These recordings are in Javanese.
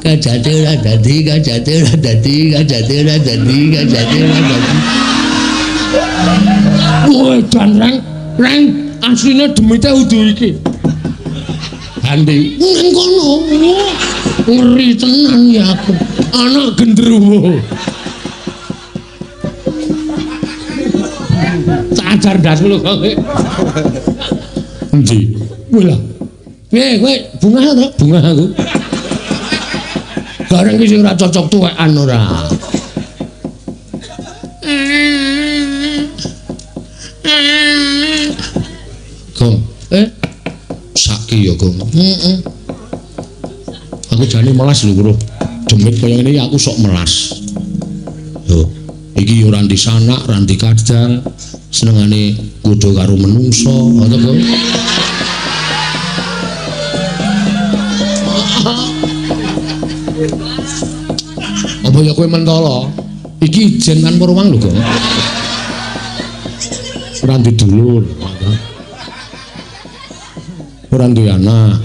kajate ora dadi kajate ora dadi kajate ora dadi kajate ora dadi woi dan reng asline demite udu iki Andi nang kono ngeri tenan ya aku anak gendruwo cacar das lho kowe endi wala kowe bunga to bunga aku bareng iki sing ora cocok tuwekan ora Gong saki ya Gong aku jane melas lho bro demit kaya ngene aku sok melas yo iki ora ndi sanak ora ndi kadang senengane godho karo menungso ngono kok apa ya kowe mentolo iki ijen kan Purwang lho kok ora ndi dulur ora duwe anak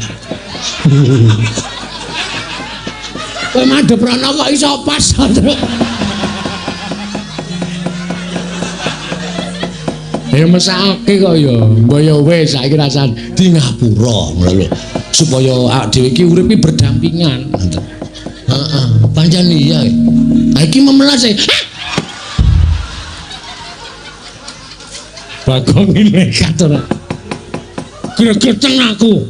kowe madhep rono kok iso pas ya mesake kok ya mbok ya wis saiki rasane di ngapura ngono lho supaya awake dhewe iki uripe berdampingan heeh pancen iya iki memelas Bagong ini nekat ora gregeten aku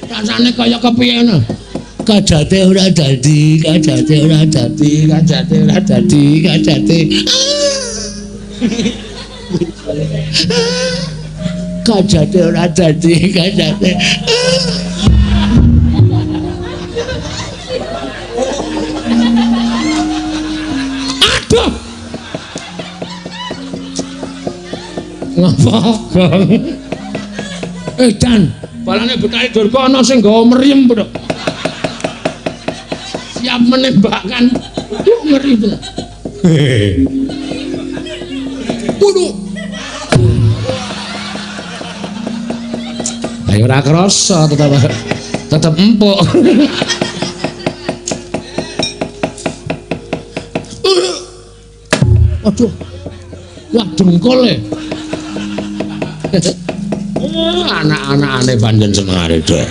rasane kaya kepiye ngono kajate ora dadi kajate ora dadi kajate ora dadi kajate kajate ora dadi kajate aduh ngapa Gong Dan balane Betari Durga ana sing nggawa mriyem pura siap menembakkan ngeri pura bunuh ayo ora krasa tetep empuk waduh wah dengkole anak-anakane pancen semare deh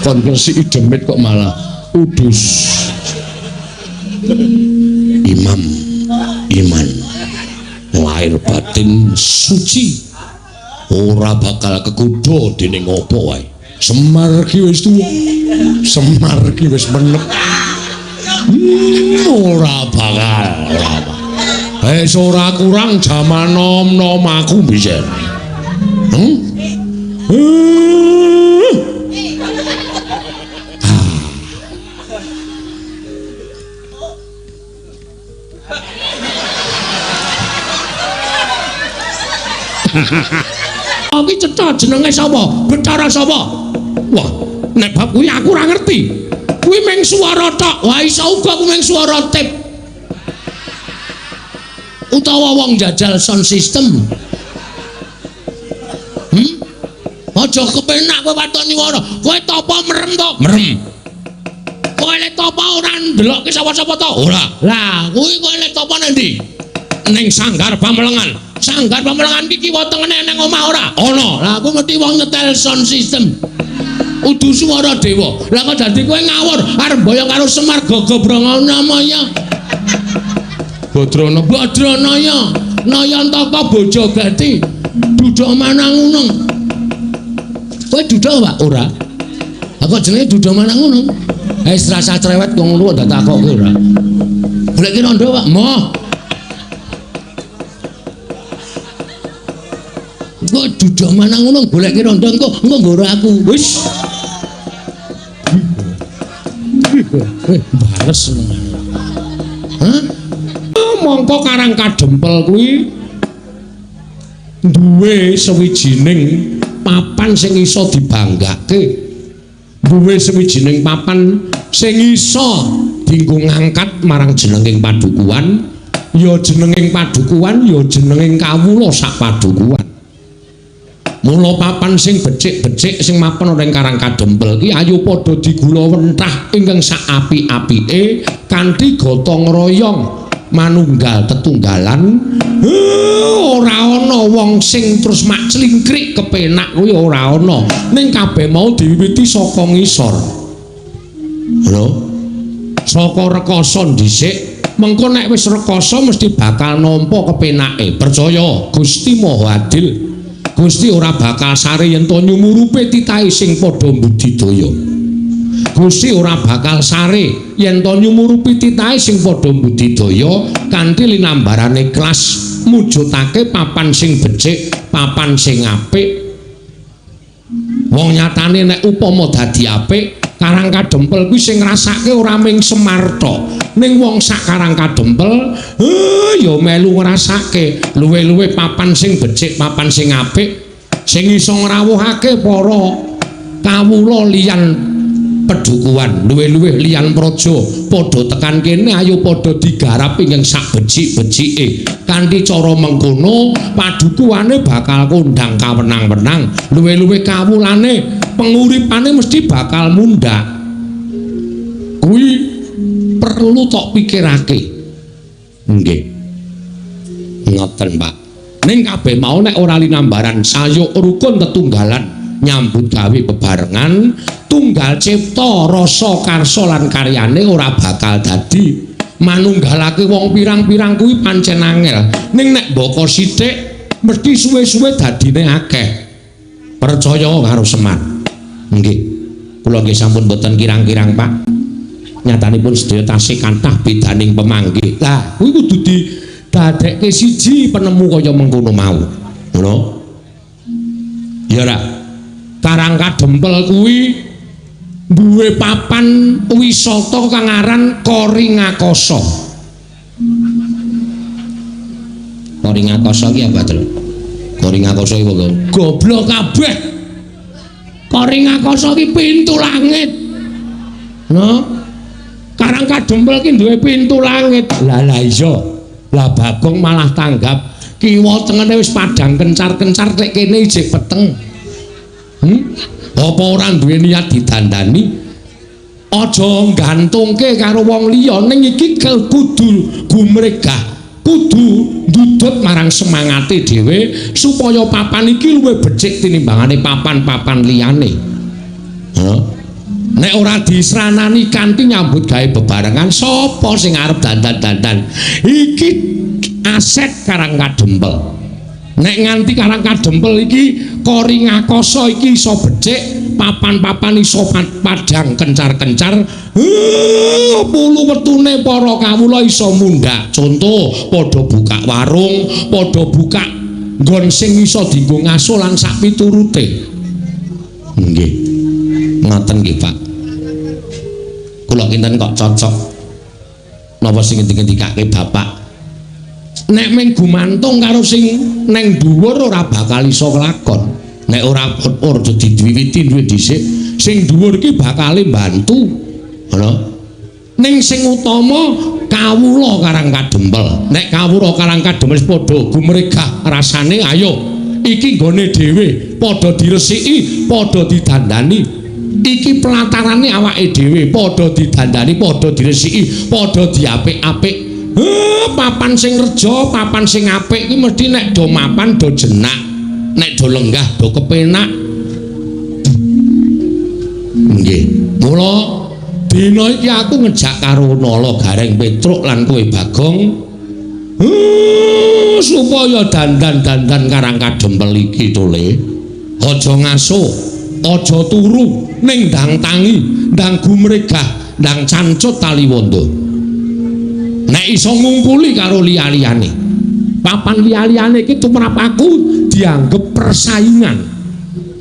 kon kesiki demit kok malah udus iman lahir batin suci ora bakal kegodha dening apa wae Semar ki wis tuwa Semar ki wis menep ora bakal ora kurang jaman nom-nom aku bisa Iki cetha jenenge sapa? Betara sapa? Wah, nek bab kuwi aku ora ngerti. Kuwi mung swara tok. Wah iso uga kuwi mung swara tip. Utawa wong jajal sound system. Aja kepenak kowe watoni wara. Kowe topo merem to? Merem. Kowe lek topo ora ndelokke sapa-sapa to? Ora. Lah, kuwi kowe lek topo nang ndi? Ning Sanggar Pamelengan. Sanggar Pamelengan iki kiwa tengene nang omah ora? Ana. Lah aku mesti wong nyetel sound system. Udu swara dewa. Lah kok dadi kowe ngawur arep boyo karo Semar Gagabranganamaya. Badranaya. Nayantaka Bojogati. Duduk Manangunung. Kowe duduk Pak? Ora. Aku jenenge duduk Manangunung. Wis rasa cerewet kok ngono ndak takokke ora. Golek rondo Pak. Moh. Kok duduk Manangunung golek rondo engko nggo aku. Wis. Bales seneng. Hah? Mongko Karang Kadempel kuwi duwe sawijining papan sing iso dibanggake. Duwe sawijining papan sing iso dienggo ngangkat marang jenenging padukuhan, ya jenenging padukuhan, ya jenenging kawula sak padukuhan. Mula papan sing becik-becik sing mapan ora ing Karang Kadempel iki ayo padha digula wentah ingkang sak apik-apike kanthi gotong royong manunggal tetunggalan. Ora ana wong sing terus mak clingkrik kepenak kuwi ora ana. Ning kabeh mau diwiwiti saka ngisor. Lho. Saka rekoso dhisik, mengko nek wis rekoso mesti bakal nampa kepenake. Percaya Gusti Maha Adil. Gusti ora bakal sare yen to nyumurupe titahe sing padha budidaya. Gusti ora bakal sare yen to nyumurupi titahe sing padha budidaya kanthi linambarane kelas mujudake papan sing becik, papan sing apik. Wong nyatane nek upama dadi apik, Karang Kadempel kuwi sing ngrasake ora mung Semar tok. Ning wong sak Karang Kadempel ya melu ngrasake luwe-luwe papan sing becik, papan sing apik sing iso ngrawuhake para kawula liyan pedukuhan, luwe-luwe liyan praja padha tekan kene ayo padha digarap ing sak becik-becike. Kanthi cara mengkono padukuhane bakal kondang kawenang-wenang, luwe-luwe kawulane penguripane mesti bakal mundhak. Kuwi perlu tok pikirake. Nggih. Ngoten, Pak. Ning kabeh mau nek ora linambaran sayuk rukun tetunggalan nyambut gawe bebarengan, tunggal cipta rasa karsa lan karyane ora bakal dadi. Manunggalake wong pirang-pirang kuwi pancen angel. Ning nek mboko sithik mesti suwe-suwe dadine akeh. Percaya karo Semar. Nggih. Kula nggih sampun boten kirang-kirang, Pak. Nyatanipun sedaya tasih kathah bedaning pemanggih. Lah, kuwi kudu didadekke siji penemu kaya mengkono mau. Ngono. Ya ora. Karang Kadempel kuwi duwe papan wisata kang aran Koringakasa. Koringakasa ki apa, Tru? Koringakasa iki kok goblok kabeh. Koringakasa ki pintu langit. No? Karang Kadempel ki duwe pintu langit. Lah iya. Lah Bagong malah tanggap kiwa tengene wis padang kencar-kencar tek kene ijik peteng. Apa ora duwe niat didandani? Aja gantungke karo wong liya ning iki kudu gumregah, kudu ndudut marang semangate dhewe supaya papan iki luwih becik tinimbangane papan-papan liyane. Nek ora disranani kanthi nyambut gawe bebarengan, sapa sing arep dandan-dandan? Iki aset Karang Kadempel. Nek nganti Karang Kadempel iki Koringakasa iki iso becik, papan-papan iso padang kencar-kencar, pulu wetune para kawula iso mundhak. Contoh, padha buka warung, padha buka nggon sing iso dienggo ngaso lan sak piturute. Nggih. Ngoten nggih, Pak. Kula kinten kok cocok. Napa sing ngendikake Bapak? Nek mung gumantung karo sing neng dhuwur ora bakal iso kelakon. Nek ora aja diwiwiti duwe dhisik, sing dhuwur iki bakal mbantu. Ngono. Ning sing utama kawula Karang Kadempel. Nek kawula Karang Kadempel padha gumregah rasane ayo iki nggone dhewe, padha diresiki, padha didandani. Iki pelatarane awake dhewe, padha didandani, padha diresiki, padha diapik-apik. Papan sing reja, papan sing apik iki mesti nek do mapan do jenak, nek do lenggah do kepenak. Nggih. Mula dina iki aku ngejak karo Nala Gareng Petruk lan kowe Bagong supaya dandan-dandan Karang Kadempel iki to Le. Aja ngaso, aja turu ning ndang tangi, ndang gumregah, ndang cancut taliwondo. Nek iso ngumpuli karo liya-liyane. Papan liya-liyane iki tumrap aku dianggep persaingan.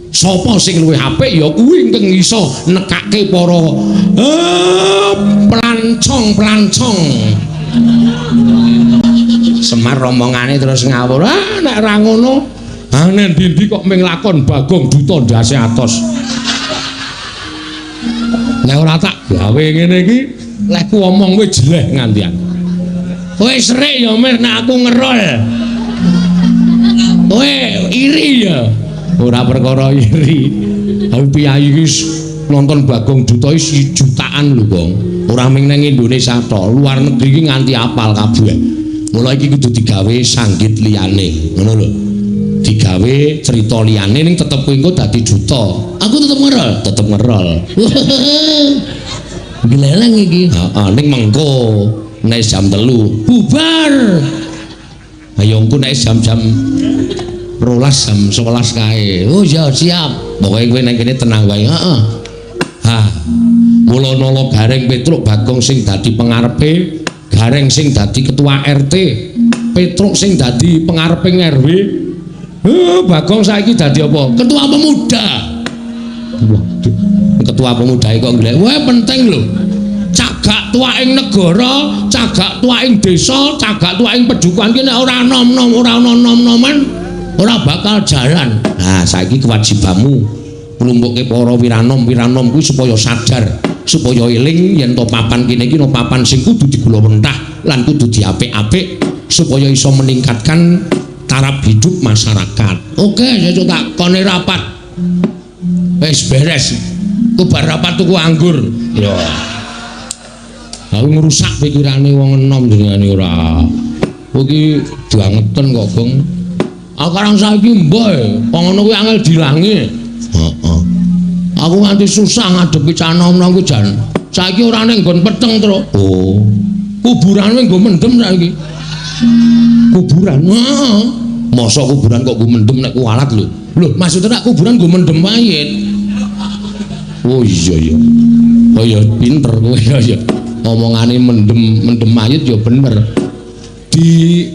Sapa sing luwih apik ya kuwi ingkang iso nekake para plancong-plancong. Semar romongane terus ngawur. Nek ra ngono, nek ndi kok ming lakon Bagong duta ndase atos. Nek ora tak gawe ngene iki, lek ku omong wis jeleh ngantian. Kowe srek ya mir nek aku ngerol. Kowe iri ya. Ora perkara iri. Aku piyayi iki nonton Bagong Duta iki jutaan lho, Bang. Ora mung nang Indonesia tok, luar negeri iki nganti apal kabeh. Mula iki kudu digawe sanggit liyane, ngono lho. Digawe cerita liyane ning tetep kowe engko dadi duta. Aku tetep ngerol. Gleleng iki. Heeh, ning mengko nek jam 3 bubar. Ayo engko nek jam-jam 12 jam 11 kae. Oh ya siap. Pokoke kowe nek kene tenang wae. Heeh. Ha. Mula nala Gareng Petruk Bagong sing dadi pengarepe, Gareng sing dadi ketua RT, Petruk sing dadi pengareping RW. Bagong saiki dadi apa? Ketua pemuda. Waduh, ketua pemuda kok nglek. Wah penting lho. Cagak tuaing negara, cagak tuaing desa, cagak tuaing pedukuhan ki nek ora nom-nom, ora ana nom-noman, ora bakal jalan. Nah, saiki kewajibanmu nglumpukke para wiranom kuwi supaya sadar, supaya eling yen to papan kene iki papan sing kudu digula mentah lan kudu diapik-apik supaya iso meningkatkan taraf hidup masyarakat. Oke, saya tak kone rapat. Wis beres. Ku bar rapat tuku anggur. Ya. Aku ngrusak pikirane wong enom jenengane ora. Kowe iki diangeten kok, Gong. Aku karang saiki mbah, wong ngono kuwi angel dilangi. Heeh. Aku nganti susah ngadepi cah enom-enom kuwi jan. Saiki ora ning nggon peteng, Tru. Oh. Kuburane nggo mendem saiki. Kuburan. Heeh. Masa kuburan kok nggo mendem nek kualat lho. Lho, maksudnya nek kuburan nggo mendem mayit. Oh iya ya. Oh ya pinter kowe ya. Omongane mendem mayit ya bener. Di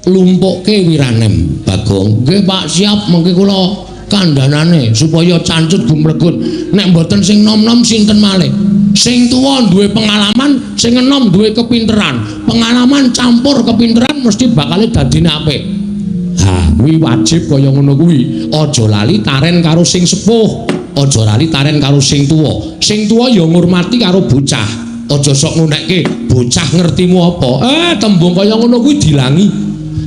lumpukke wiranem Bagong. Nggih Pak, siap mengke kula kandhanane supaya cancut gumlegut. Nek mboten sing nom-nom sinten malih? Sing tuwa duwe pengalaman, sing enom duwe kepinteran. Pengalaman campur kepinteran mesti bakal dadine apik. Ha, kuwi wajib kaya ngono kuwi. Aja lali taren karo sing sepuh, aja lali taren karo sing tuwa. Sing tuwa ya ngurmati karo bocah. Aja sok ngunekke bocah ngertimu apa. Tembung kaya ngono kuwi dilangi.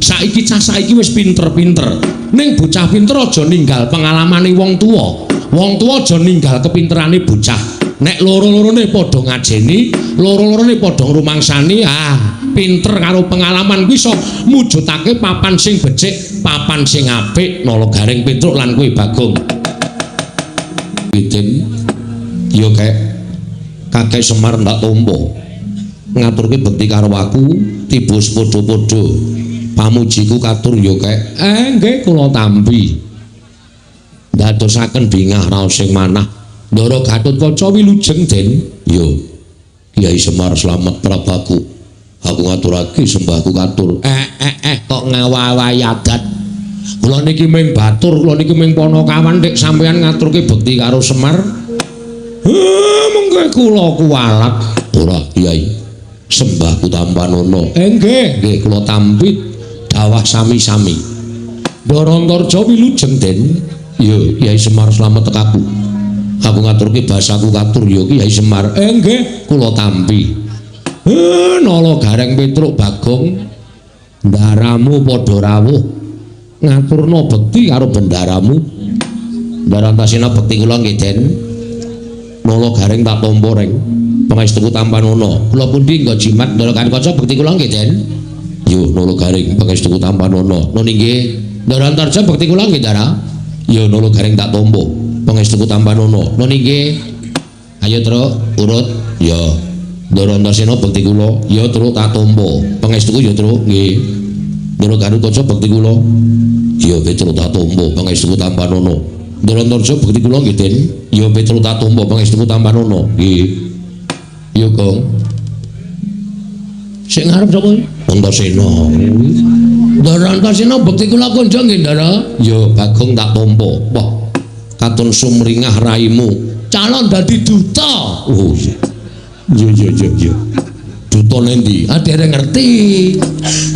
Saiki cah saiki wis pinter-pinter. Ning bocah pinter aja ninggal pengalamane wong tuwa. Wong tuwa aja ninggal kepinterane bocah. Nek loro-lorone padha ngajeni, loro-lorone padha ngrumangsani, pinter karo pengalaman kuwi iso mujudake papan sing becik, papan sing apik nala Gareng Petruk lan kowe Bagong. Pitin yo kakek Semar ndak tompo. Ngaturke bekti karo aku, tiba padha-padha. Pamujiku katur yo nggih kula tampi. Ndadosaken bingah raos sing manah. Ndara Gatotkaca wilujeng Den. Yo. Kiai Semar slamet prabaku. Aku ngaturake sembahku katur. Kok ngawawahi adat. Kula niki mung batur, kula niki mung Panakawan nek sampeyan ngaturke bekti karo Semar. Mengke kula kuwalat. Ora, Kiai. Sembahku tampanono. Nggih kula tampi dawah sami-sami. Ndara Antarja wilujeng Den. Yo, Kiai Semar slamet tekaku. Aku ngaturke basaku katur ya Kiai Semar. Nggih, kula tampi. Nala Gareng Petruk Bagong, ndaramu padha rawuh. Ngaturna bekti karo bendaramu. Ndarantasena bekti kula nggih Den. Nala Gareng tak tampa ring. Pangestuku tampanono. Kula pundi nggo jimat Ndara Gatotkaca bekti kula nggih Den. Yo Nala Gareng pangestuku tampanono. Nun nggih. Ndara Antarja bekti kula nggih Ndara. Yo Nala Gareng tak tampa. Pangestuku tampanono. Nun nggih. Ayo Tru, urut. Ya. Ndara Antarsena bekti kula. Ya Tru tak tampa. Pangestuku ya Tru, nggih. Ndara Gatotkaca bekti kula. Ya Petruk tak tampa. Pangestuku tampanono. Ndara Antarja bekti kula nggih Den. Ya Petruk tak tampa. Pangestuku tampanono. Nggih. Ya Gong. Sing ngarep sapa? Antarsena. Ndara Antarsena bekti kula konco nggih Ndara. Ya Bagong tak tampa. Wah. Katon sumringah raimu calon dadi duta. Oh iya. Iya. Duta nendi? Dereng ngerti.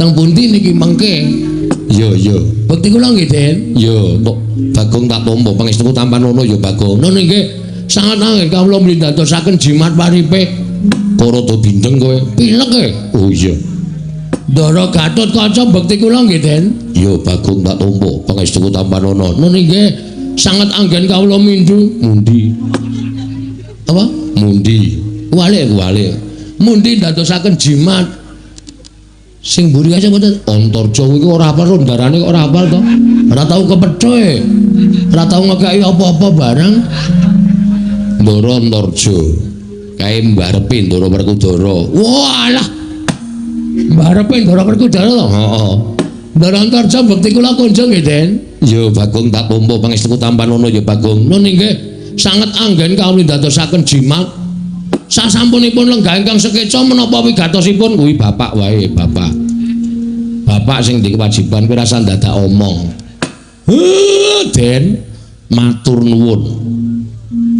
Teng pundi niki mengke? Iya. Bekti kula nggih, Den. Ya, kok Bagong tak tampa pangestuku tampanono ya Bagong. Nun nggih sangat angel kawula mlindadosaken jimat paripe. Para do bindeng kowe. Pilek e. Oh iya. Ndara Gatotkaca bekti kula nggih, Den. Ya Bagong tak tampa pangestuku tampanono. Nun nggih sanget anggen kawula mindu mundi apa mundi wale mundi dadosaken jimat sing mburi aja mboten Antarja iki ora apal ndarane kok ora apal to ora tau kepethuk ora tau ngekeki apa-apa barang Ndara Antarja kae mbarepe Ndara Werkudara walah mbarepe Ndara Werkudara to heeh Ndara Antarja bekti kula kunjung nggih Den ya Bagong tak pompo pangestu tampanono ya Bagong nun nggih sanget anggen kawula dadosaken jimat sasampunipun lenggah ingkang sekeca menapa wigatosipun kuwi bapak wae bapak sing di kewajiban kuwi rasa dadak omong Den matur nuwun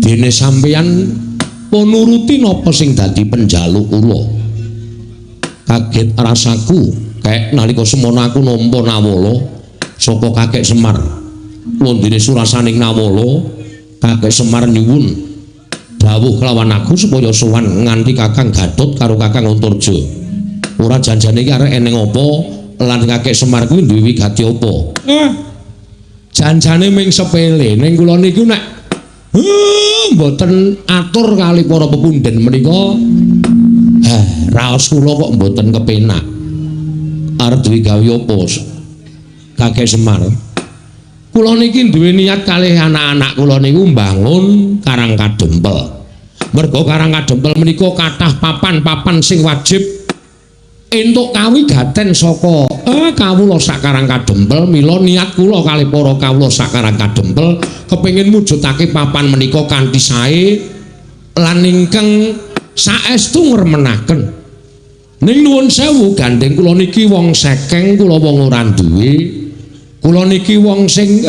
dene sampeyan nuruti napa sing dadi penjaluk kula kaget rasaku kayak nalika semono aku nampa nawala saka Kakek Semar wondene surasaning nawala Kakek Semar nyuwun dawuh kelawan aku supaya sowan nganti Kakang Gatot karo Kakang Antarja. Ora janjane iki arek eneng apa lan Kakek Semar kuwi duwe wigati apa? Janjane ming sepele ning kula niku nek mboten atur kali para pepundhen menika raos kula kok mboten kepenak. Arep duwe gawe apa? Kakek Semar kula niki duwe niat kalih anak-anak kula niku mbangun Karang Kadempel. Mergo Karang Kadempel menika kathah papan-papan sing wajib entuk kawigaten saka kawula sak Karang Kadempel. Mila niat kula kalih para kawula sak Karang Kadempel kepengin mujudake papan menika kanthi sae lan ingkang saestu ngremenaken. Ning nuwun sewu gandeng kula niki wong sekeng, kula wong ora duwe. Kula niki wong sing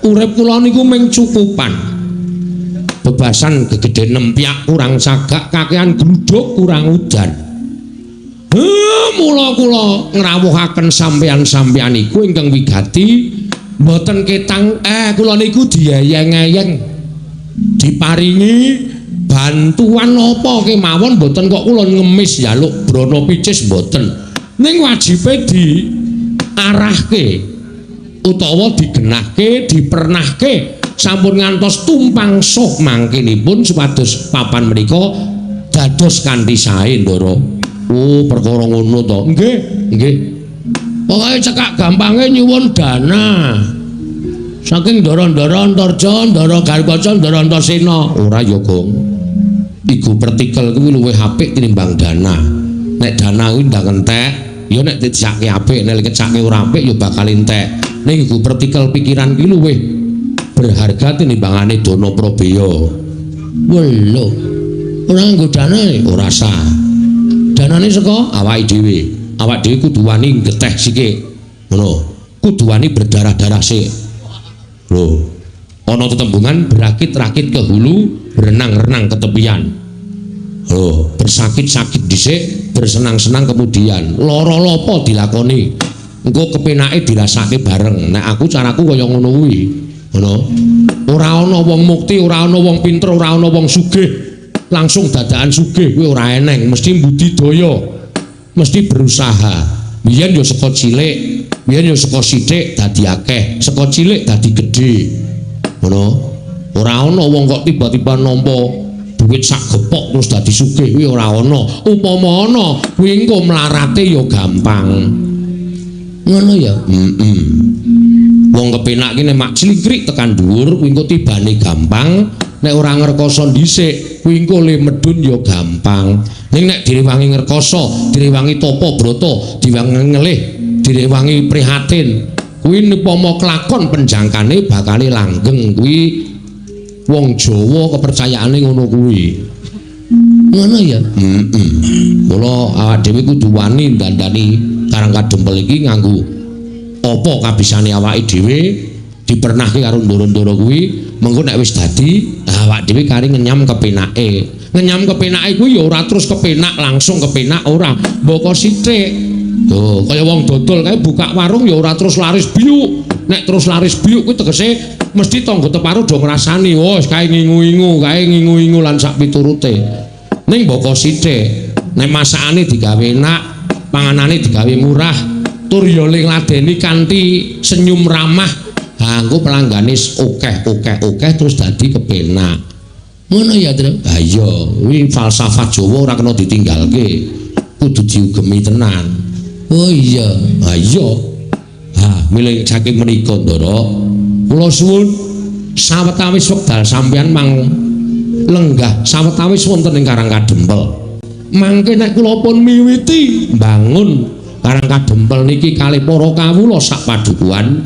urip kula niku mung cukupan. Bebasan gegede nempyak kurang sagak, kakehan gluduk kurang udan. Mula kula ngrawuhaken sampeyan-sampeyan iku ingkang wigati mboten ketang kula niku diayeng-ayeng. Diparingi bantuan apa kemawon mboten kok kula ngemis njaluk brana picis mboten. Ning wajibe diarahke utawa digenahke, dipernahke sampun ngantos tumpang soh mangkinipun supados papan menika dados kanthi sae Ndara. Oh, perkara ngono to. Nggih. Pokoke cekak gampange nyuwun dana. Saking Ndara-ndara Antarja, Ndara Garwaca, Ndara Antasena. Ora ya, Gong. Iku partikel kuwi luwih apik tinimbang dana. Nek dana kuwi ndang entek, ya nek dicake apik, nek kecake ora apik ya bakal entek. Ning iku partikel pikiran ki luwih berharga tinimbangane dana probaya. Welo. Ora nggo dana ora sah. Danane saka awake dhewe. Awak dhewe kudu wani geteh sithik. Ngono. Kudu wani berdarah-darah sik. Lho. Ana tetembungan berakit-rakit ke hulu, berenang-renang ke tepian. Lho, bersakit-sakit dhisik, bersenang-senang kemudian. Lara-lapa dilakoni. Engko kepenake dirasake bareng. Nek aku caraku kaya ngono kuwi. Ngono. Ora ana wong mukti, ora ana wong pinter, ora ana wong sugih. Langsung dadakan sugih kuwi ora eneng, mesti budidaya. Mesti berusaha. Biyen yo saka cilik, biyen yo saka sithik dadi akeh, saka cilik dadi gedhe. Ngono. Ora ana wong kok tiba-tiba nampa duit sak gepok terus dadi sugih kuwi ora ana. Upama ana, kuwi engko mlarate yo gampang. Ngono ya. Wong kepenak ki nek mak clikrik tekan dhuwur kuwi engko tibane gampang, nek ora ngrekoso dhisik kuwi engko le medun ya gampang. Ning nek direwangi ngrekoso, direwangi tapa brata, direwangi ngelih, direwangi prihatin, kuwi upama kelakon penjangkane bakale langgeng. Kuwi wong Jawa kepercayaane ngono kuwi. Ngono ya. Mula awak dhewe kudu wani ndandani Karang Kadempel iki nganggo apa kabisane awake dhewe dipernahke karo ndoro-ndoro kuwi mengko nek wis dadi awak dhewe kari ngenyam kepenake. Ngenyam kepenake kuwi ya ora terus kepenak langsung kepenak ora, mboko sithik. Tuh, kaya wong dodol kae buka warung ya ora terus laris biyuk. Nek terus laris biyuk kuwi tegese mesti tangga teparo do ngrasani, wis kae ngingu-ingu lan sak piturute. Ning mboko sithik, nek masakane digawe enak, panganane digawe murah, tur ya ling ladeni kanthi senyum ramah. Anggo pelanggane akeh terus dadi kepenak. Ngono ya, Tru. Ha iya, kuwi falsafah Jawa ora kena ditinggalke. Kudu diugemi tenan. Oh iya, ha iya. Ha, milih saking menika, Ndara. Kula suwun sawetawis wekdal sampeyan mang lenggah sawetawis wonten ing Karang Kadempel. Mangke nek kula pun miwiti bangun Karang Kadempel niki kalih para kawula sak padukuhan.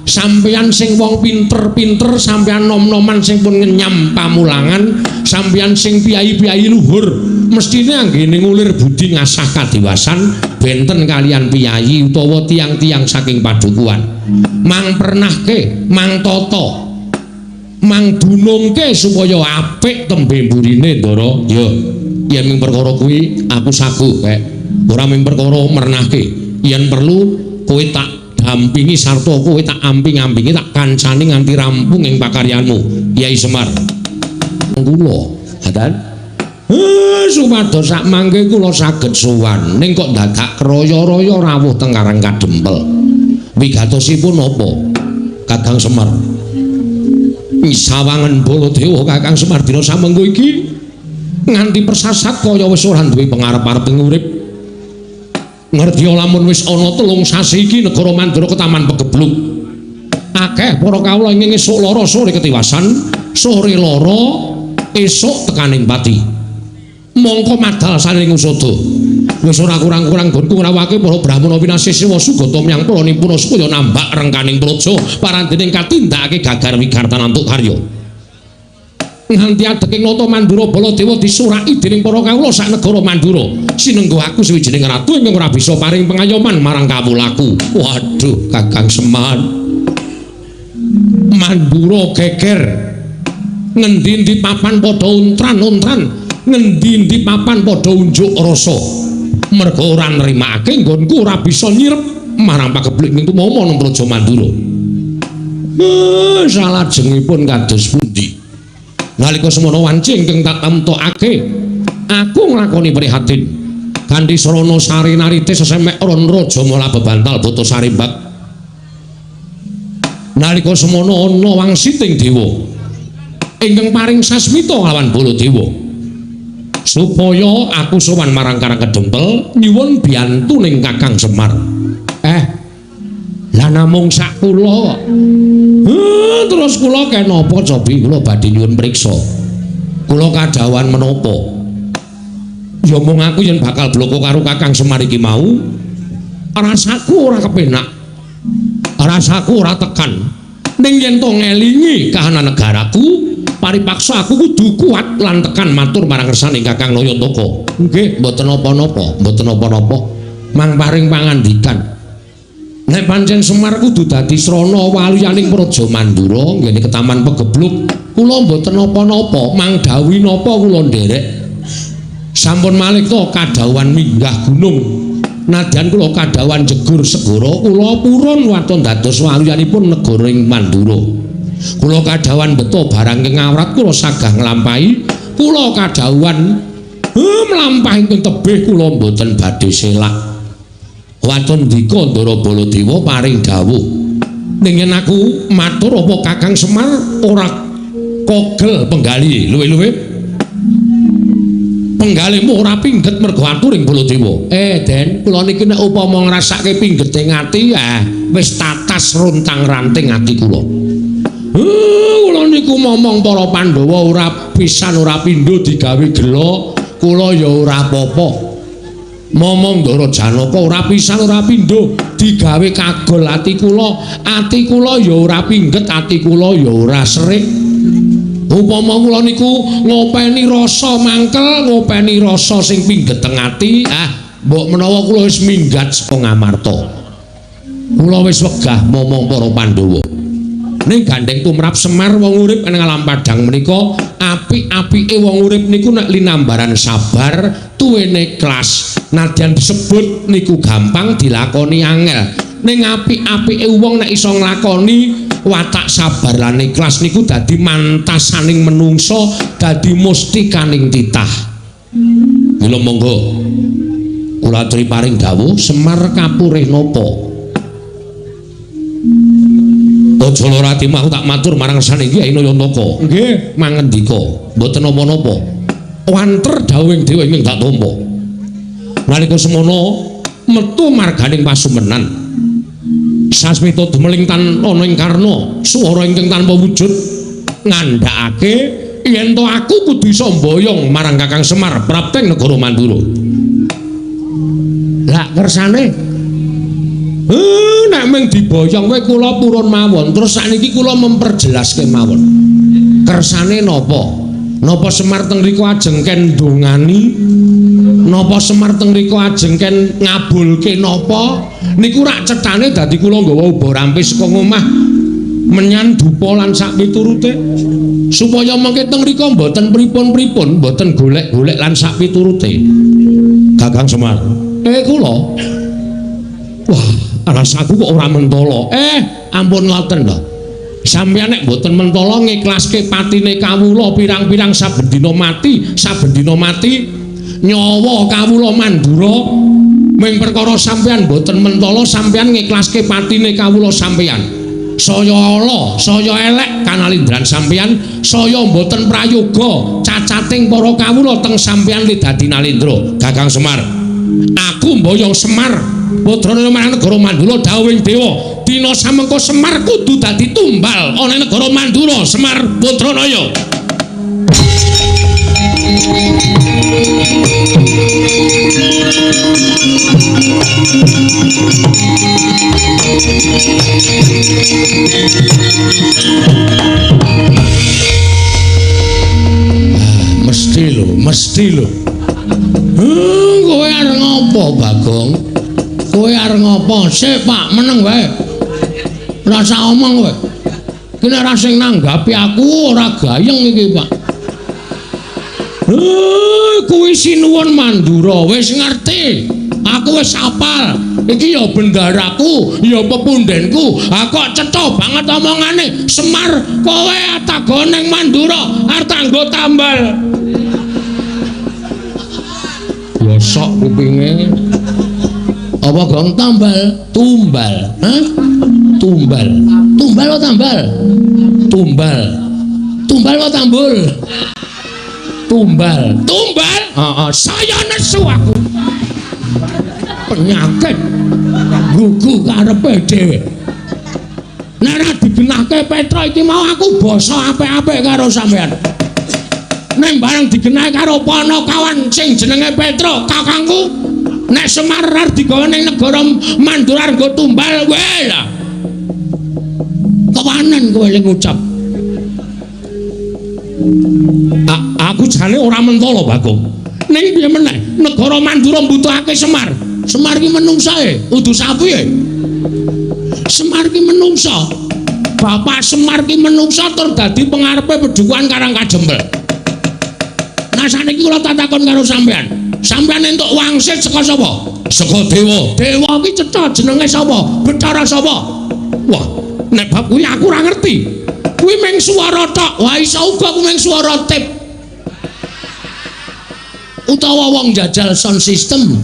Sampeyan sing wong pinter-pinter, sampeyan nom-noman sing pun ngenyam pamulangan, sampeyan sing piyai-piyai luhur, mestine anggene ngulir budi ngasah kadiwasan benten kalian piyai utawa tiang-tiang saking padukuhan. Mang pernahke, mang toto, mang dunungke supaya apik tembe mburine, Ndara. Ya, yen ming perkara kuwi aku sagu kek. Ora ming perkara mernahke. Yen perlu kowe tak dampingi sarta kowe tak amping-ampingi tak kancani nganti rampung ing pakaryanmu, Kyai Semar. Kula, hadan. Supados sak mangke kula saged sowan ning kok dadak kroyo-royo rawuh teng Karang Kadempel. Wigatosipun napa, Kakang Semar? Sawangen Baladewa Kakang Semar dina samengko iki nganti persasat kaya wis ora duwe pangarep-arep urip. Ngerti lamun wis ana 3 sasi iki negara Mandura ketaman pegebluk. Akeh para kawula ing esuk lara sore ketiwasan, sore lara esuk tekaning pati. Mongko madal saling usada. Wis ora kurang-kurang gonku ngrawake para Brahmana Winasesiwa Sugata miyang pranipun supaya nambak rengkaning praja parandening katindakake gagar wigartan antuk karya. Nganti adeking nata Mandura Baladewa disuraki dening para kawula sak negara Mandura. Sinenggo aku sawijining ratu ingkang ora bisa paring pengayoman marang kawulaku. Waduh, Kakang Semar. Mandura geger. Ngendi-endi papan padha untran-untran, ngendi-endi papan padha unjuk rasa. Merga ora nrimakake nggonku ora bisa nyirep marang pageblik ning tumama nang Praja Mandura. Salajengipun kados pundi? Nalika semono wanci ingkang tak tamtokake aku nglakoni prihatin kanthi sarana sarinarite sesemek ron raja mula bebantal boto sarimbak. Nalika semono ana wangsiting dewa ingkang paring sasmita lawan Baladewa supaya aku sowan marang Karang Kadempel nyuwun biyantu ning Kakang Semar. Lah namung sak kula. Terus kula kenapa cobi kula badhe nyuwun priksa. Kula kadhawan menapa? Ya mung aku yen bakal bloko karo Kakang Semar iki mau, rasaku ora kepenak. Rasaku ora tekan. Ning yen to ngelingi kahanan negaraku, paripaksa aku kudu kuat lan tekan matur marang ngersane Kakang Nayantaka. Nggih, mboten napa-napa, mboten napa-napa. Mang paring pangandikan. Nek pancen Semar kudu dadi srana waliyaning Praja Mandura nggene ketaman pegebluk, kula mboten napa-napa, mang dawuh napa kula nderek. Sampun malih to kadhawan minggah gunung. Nadyan kula kadhawan jegur segara, kula purun waton dados waliyanipun negara ing Mandura. Kula kadhawan beto barang ing awrat kula sagah nglampahi, kula kadhawan mlampahi ing tebih kula mboten badhe selak. Waton dika Ndara Baladewa paring dawuh. Ning yen aku matur apa Kakang Semar ora kogel penggali luwe-luwe. Penggalihmu ora pingget mergo atur ing Baladewa. Den, kula niki nek upama ngrasake pinggete ngati, wis tatas runtang-ranting ati kula. Kula niku momong para Pandhawa ora pisan ora pindho digawe gela, kula ya ora apa-apa. Momong Ndara Janaka ora pisan ora pindho digawe kagol ati kula ya ora pingget, ati kula ya ora serik. Upama kula niku ngopeni rasa mangkel, ngopeni rasa sing pingget teng ati, mbok menawa kula wis minggat saka Ngamarta. Kula wis wegah momong para Pandhawa. Ning gandeng tumrap Semar wong urip ing alam padang menika, apik-apike wong urip niku nek linambaran sabar, tuwene ikhlas. Nadyan disebut niku gampang dilakoni angel. Ning apik-apike wong nek iso nglakoni watak sabar lan ikhlas niku dadi mantasaning menungso, dadi mustikaning titah. Mila monggo kula aturi paring dawuh Semar kapurih napa? Aja lara ati mau tak matur marang saniki Kyai Nayantaka. Nggih, mangandika mboten napa-napa. Wanter dawuhing dewa ingkang tak tampa. Nalika semono metu marganing pasumenan. Sasmita dumeling tan ana ing karna swara ingkang tanpa wujud ngandhakake yen to aku kudu isa mboyong marang Kakang Semar prapteng negara Mandura. Lah kersane nek mung diboyong kowe kula purun mawon terus sakniki kula memperjelaske mawon. Kersane napa? Napa Semar teng mriku ajeng ken ndongani? Napa Semar teng mriku ajeng ken ngabulke napa? Niku rak cethane dadi kula nggawa uba rampis saka omah menyan dupa lan sak piturute supaya mengke teng mriku mboten pripun-pripun, mboten golek-golek lan sak piturute. Kakang Semar, kula. Wah, rasaku kok ora mentala. Ampun ngoten lho. Sampeyan nek mboten mentala ngiklaske patine kawula pirang-pirang saben dina mati nyawa kawula Mandura ming perkara sampeyan mboten mentala sampeyan ngiklaske patine kawula sampeyan. Saya ala, saya elek kanalindran sampeyan, saya mboten prayoga cacating para kawula teng sampeyan li dadi nalindra. Kakang Semar, aku mboyong Semar putrane marang negara Mandura dawuhing dewa dina samengko Semar kudu dadi tumbal ana negara Mandura. Semar Putranaya. Mesti lho. Kowe arep ngopo, Bagong? Kowe arep ngopo? Sik, Pak, meneng wae. Ora usah omong kowe. Ki nek ra sing nanggapi aku ora gayeng iki, Pak. Kuwi sinuwun Mandura wis ngerti. Aku wis apal. Iki ya bendaraku, ya pepundhenku. Aku cetha banget omongane. Semar, kowe atagon ning Mandura arep tanggo tambal. Ya sok kupinge. Apa gong tambal? Tumbal. Hah? Tumbal. Tumbal apa tambal? Tumbal. Tumbal apa tambul? Tumbal. Tumbal? Saya nesu aku. Penyakit gugu karepe dhewe. Nek ora digenahke Petra iki mau aku basa apik-apik karo sampean. Nek bareng digenahi karo Panakawan sing jenenge Petra, kakangku, nek Semar arep digawe ning negara Mandura nggo tumbal wae lah. Kewanen kowe ling ngucap. Aku jane ora mentala, Bagong. Ning piye meneh negara Mandura mbutuhake Semar. Semar ki menungsae, udu sapi. Semar ki menungsa. Bapak Semar ki menungsa tur dadi pengarepe Pedukuhan Karang Kajembel. Nah saniki kula tak takon karo sampean. Sampean entuk wangsit saka sapa? Saka dewa. Dewa ki cetha jenenge sapa? Bathara sapa? Wah, nek bab kuwi aku ora ngerti. Kuwi mung swara tok. Wah iso uga kuwi mung swara tip. Utawa wong jajal sound system.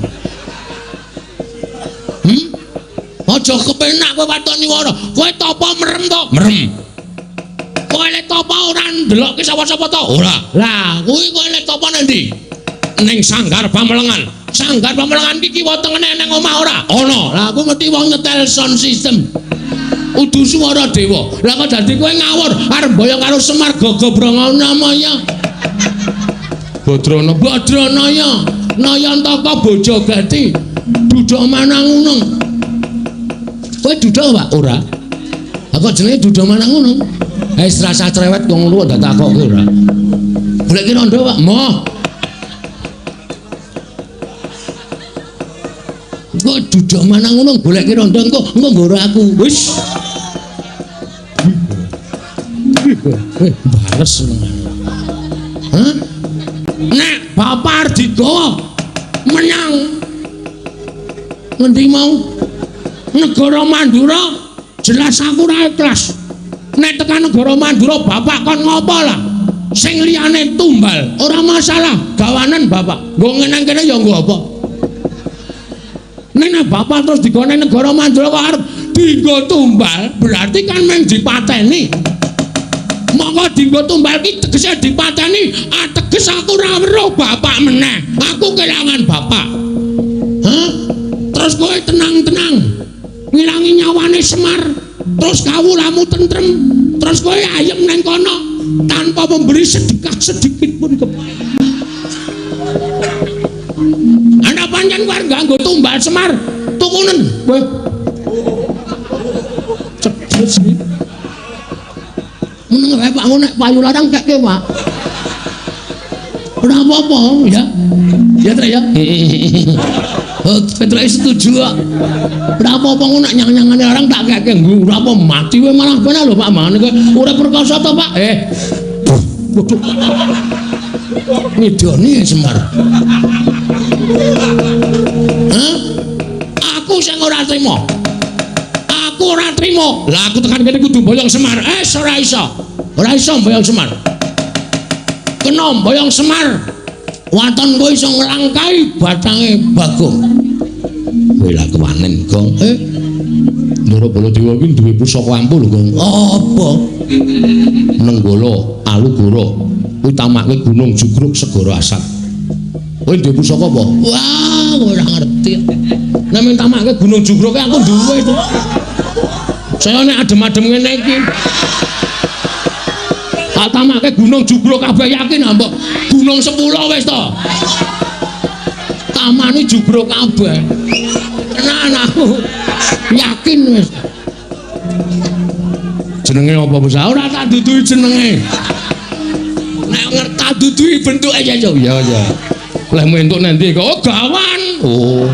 Aja kepenak kowe watoni wara. Kowe tapa merem to? Merem. Kowe lek tapa ora ndelokke sapa-sapa to? Ora. Lah, kuwi kowe lek tapa nang ndi? Ning Sanggar Pamelengan. Sanggar Pamelengan iki kiwa tengene nang omah ora? Ana. Lah aku mesti wong nyetel sound system. Udu swara dewa. Lah kok dadi kowe ngawur arep boyong karo Semar Gagabrangan namanya. Badranaya. Nayantaka Bojogati. Duduk Manangunung. Kowe duduk Pak? Ora. Aku jenenge duduk Manangunung. Wis rasa cerewet wong luwih ndak takokke ora. Goleki rondo Pak. Moh. Kowe duduk Manangunung goleki rondo engko nggoro aku. Wis. Bares. Hah? Nek Bapak Ardigawa menyang ngendi mau? Negara Mandura jelas aku ora ikhlas. Nek tekan negara Mandura Bapak kon ngopo lah? Sing liyane tumbal, ora masalah. Gawanen Bapak. Nggo ngeneng kene ya nggo apa? Nek Bapak terus digone negara Mandura kok arep dinggo tumbal berarti kan meng dipateni. Monggo dinggo tumbal ki tegese dipateni, ateges aku ora weruh bapak meneh. Aku kelangan bapak. Hah? Terus kowe tenang-tenang ngilangi nyawane Semar. Terus kawulamu tentrem. Terus kowe ayem nang kono tanpa memberi sedekah sedikit pun kepada. Ana pancen kowe nganggo tumbal Semar. Tukunen kowe. Cedes iki. Meneng wae Pak nek payu larang keke Pak. Ora apa-apa ya. Ya Tra ya. Oh, Petra setuju kok. Ora apa-apa nek nyang-nyangane larang tak keke nggo. Ora apa mati kowe malah bener lho Pak Mane kowe urip perkoso to Pak. Waduh. Midoni Semar. Hah? Aku sing ora trimo. Aku ora trimo. Lah aku tekan kene kudu boyong Semar. Ora iso. Ora iso boyong Semar. Kena boyong Semar. Waton kowe iso nglangkai batange Bagong. Kowe lak kewanen, Gong. Ndoro Baladewa iki duwe pusaka ampul, Gong. Apa? Nenggala, Alugara, utamake Gunung Jugruk Segara Asat. Kowe duwe pusaka apa? Wah, ora ngerti. Nek mintamake Gunung Jugruk aku duwe to. Saya nek adem-adem ngene iki. Tak tamake Gunung Jugruk kabeh yakin mbok Gunung 10 wis to. Tamani Jugruk kabeh. Tenan aku. Yakin wis. Jenenge apa bos? Ora tak duduhi jenenge. Nek ngerti duduhi bentuke ya yo. Ya ya. Lah mentuk nanti kok gawan. Oh.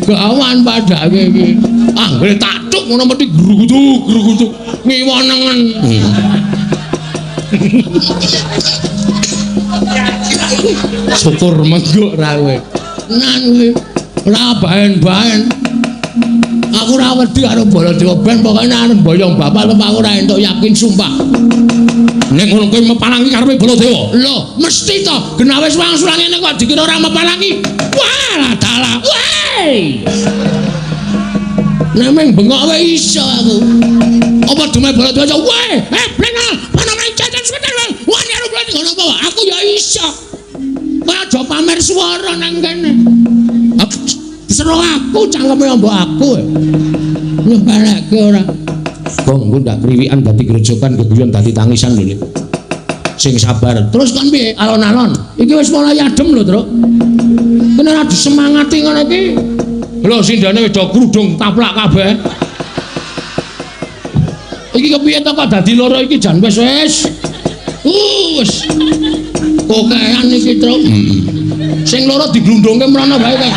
Gawan padake iki. Anggere tak cuk ngono mesti grugutuk ngiwonengen. Syukur menggok ra kowe. Nan kowe ora baen-baen. Aku ora wedi karo Baladewa ben pokoke arep boyong bapak lho aku ora entuk yakin sumpah. Nek ngono kowe mepalangi karepe Baladewa. Lho, mesti to. Genawe wang-sulang ngene kok dikira ora mepalangi. Wah, dalah. Woi. Nek meng bengok wae iso aku. Apa dume Baladewa? Woi, blenal, panane jajan sebentar wae. Wani arep lagi ngono apa? Aku ya iso. Kowe aja pamer swara nang kene. Seru aku cangkeme mbok aku. Nyebarake ora. Gong engko ndak kriwikan dadi grojokan keguyon dadi tangisan lho. Sing sabar. Terus kan piye alon-alon? Iki wis mulai adem lho, Truk. Kene ora disemangati ngono iki. Lho sindane wis do krudung taplak kabeh. Iki kepiye to kok dadi loro iki jan wis. Wis. Kokean iki, Truk. Sing loro diglundungke mrana wae kae.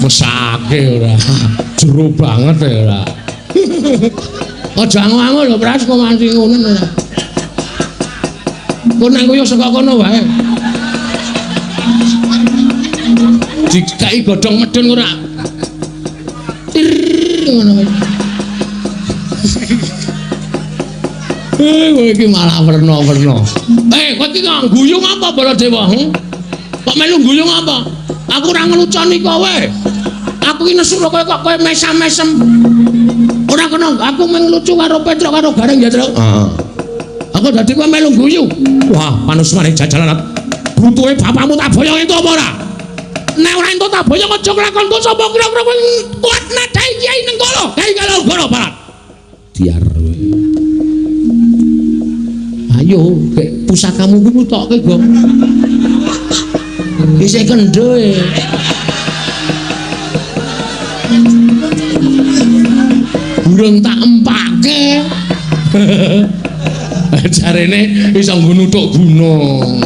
Mesake ora. Jero banget ora. Aja angu-angu lho, Pras, kok manti ngono ora. Kok nang koyo saka kono wae. Dikai godhong medun ora. Ngono wae. Kowe iki malah werna-werna. Kowe iki ngguyung apa Baladewa? Kok melu guyung apa? Aku ora ngeluconi kowe. Aku iki nesu kowe kok kowe mesam-mesem. Ora kena aku menglucu karo Petruk karo Gareng ya, Truk. Heeh. Aku dadi kowe melu guyu. Wah, panusmane jajalan. Butuhe bapakmu tak boyong entuk apa ora? Nek ora entuk tak boyong aja kelakon kok sapa kira-kira kowe kuat nadai Kyai Nenggala. Kyai Kalogoro Barat. Diar kowe. Ayo, kek pusakamu kuwi mutokke, Gong. Isih kendho e. Burung tak empake. Jarene iso nggo nuthuk gunung.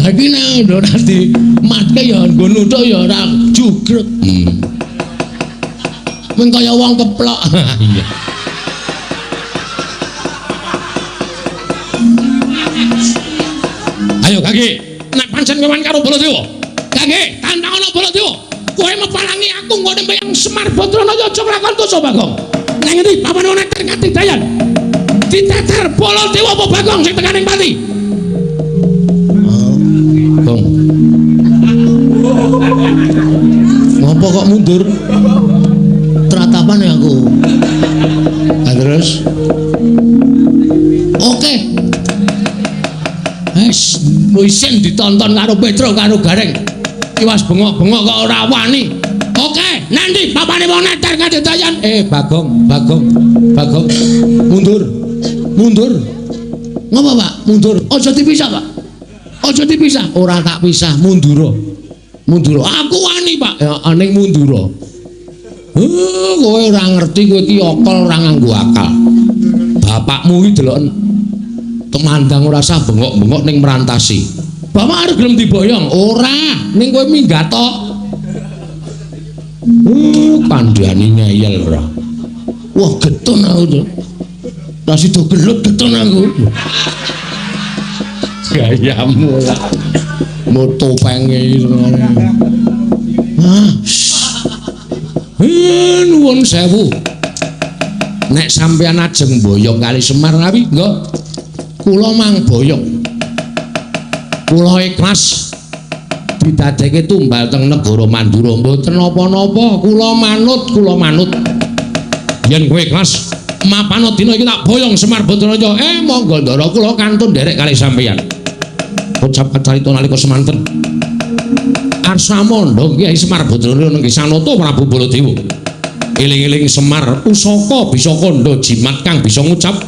Ha iki nek ora dimatke ya nggo nuthuk ya ora jugrek. Men kaya wong keplok. Iya. Ayo Kaki, nek pancen kewan karo Baladewa. Kaki, tantangan Baladewa. Kowe mepalangi aku nggo nembayang Semar Badrana aja lakonku sapa Bagong. Nang ngendi papan ana terkati dayan. Diteter Baladewa apa Bagong sing tekaning pati? Gong. Apa kok mundur? Teratapan ya aku. Nah, terus? Oke. Isin ditonton karo Petro karo Gareng. Iwas bengok-bengok kok ora wani. Oke, nanti papane wong neter kadetayan. Bagong. Mundur. Ngapa, Pak? Mundur. Aja dipisah, Pak. Aja dipisah. Ora tak pisah, mundur. Aku wani, Pak. Ya aning mundur. Kowe ora ngerti kowe iki okol ora nganggo akal. Bapakmu iki delok temandang ora usah bengok-bengok ning merantasi. Bapak arep gelem diboyong? Ora, ning kowe minggat tok. Kandhani ngeyel ora. Wah, getun aku to. Lah sido gelut getun aku. Gayamu lah. Moto penge nuwun sewu. Nek sampeyan ajeng boyong kali Semar ngawi, enggak. Kula mang boyong. Kula ikhlas didadekke tumbal teng negara Mandura mboten napa-napa. Kula manut. Yen kowe ikhlas mapana dina iki tak boyong Semar Badraya. Monggo ndara kula kantun nderek kali sampeyan. Ucap carita nalika semanten. Arsamondo Kyai Semar Badraya nenggih Sanata Prabu Baladewa. Eling-eling Semar Usaka bisa kandha jimat kang bisa ngucap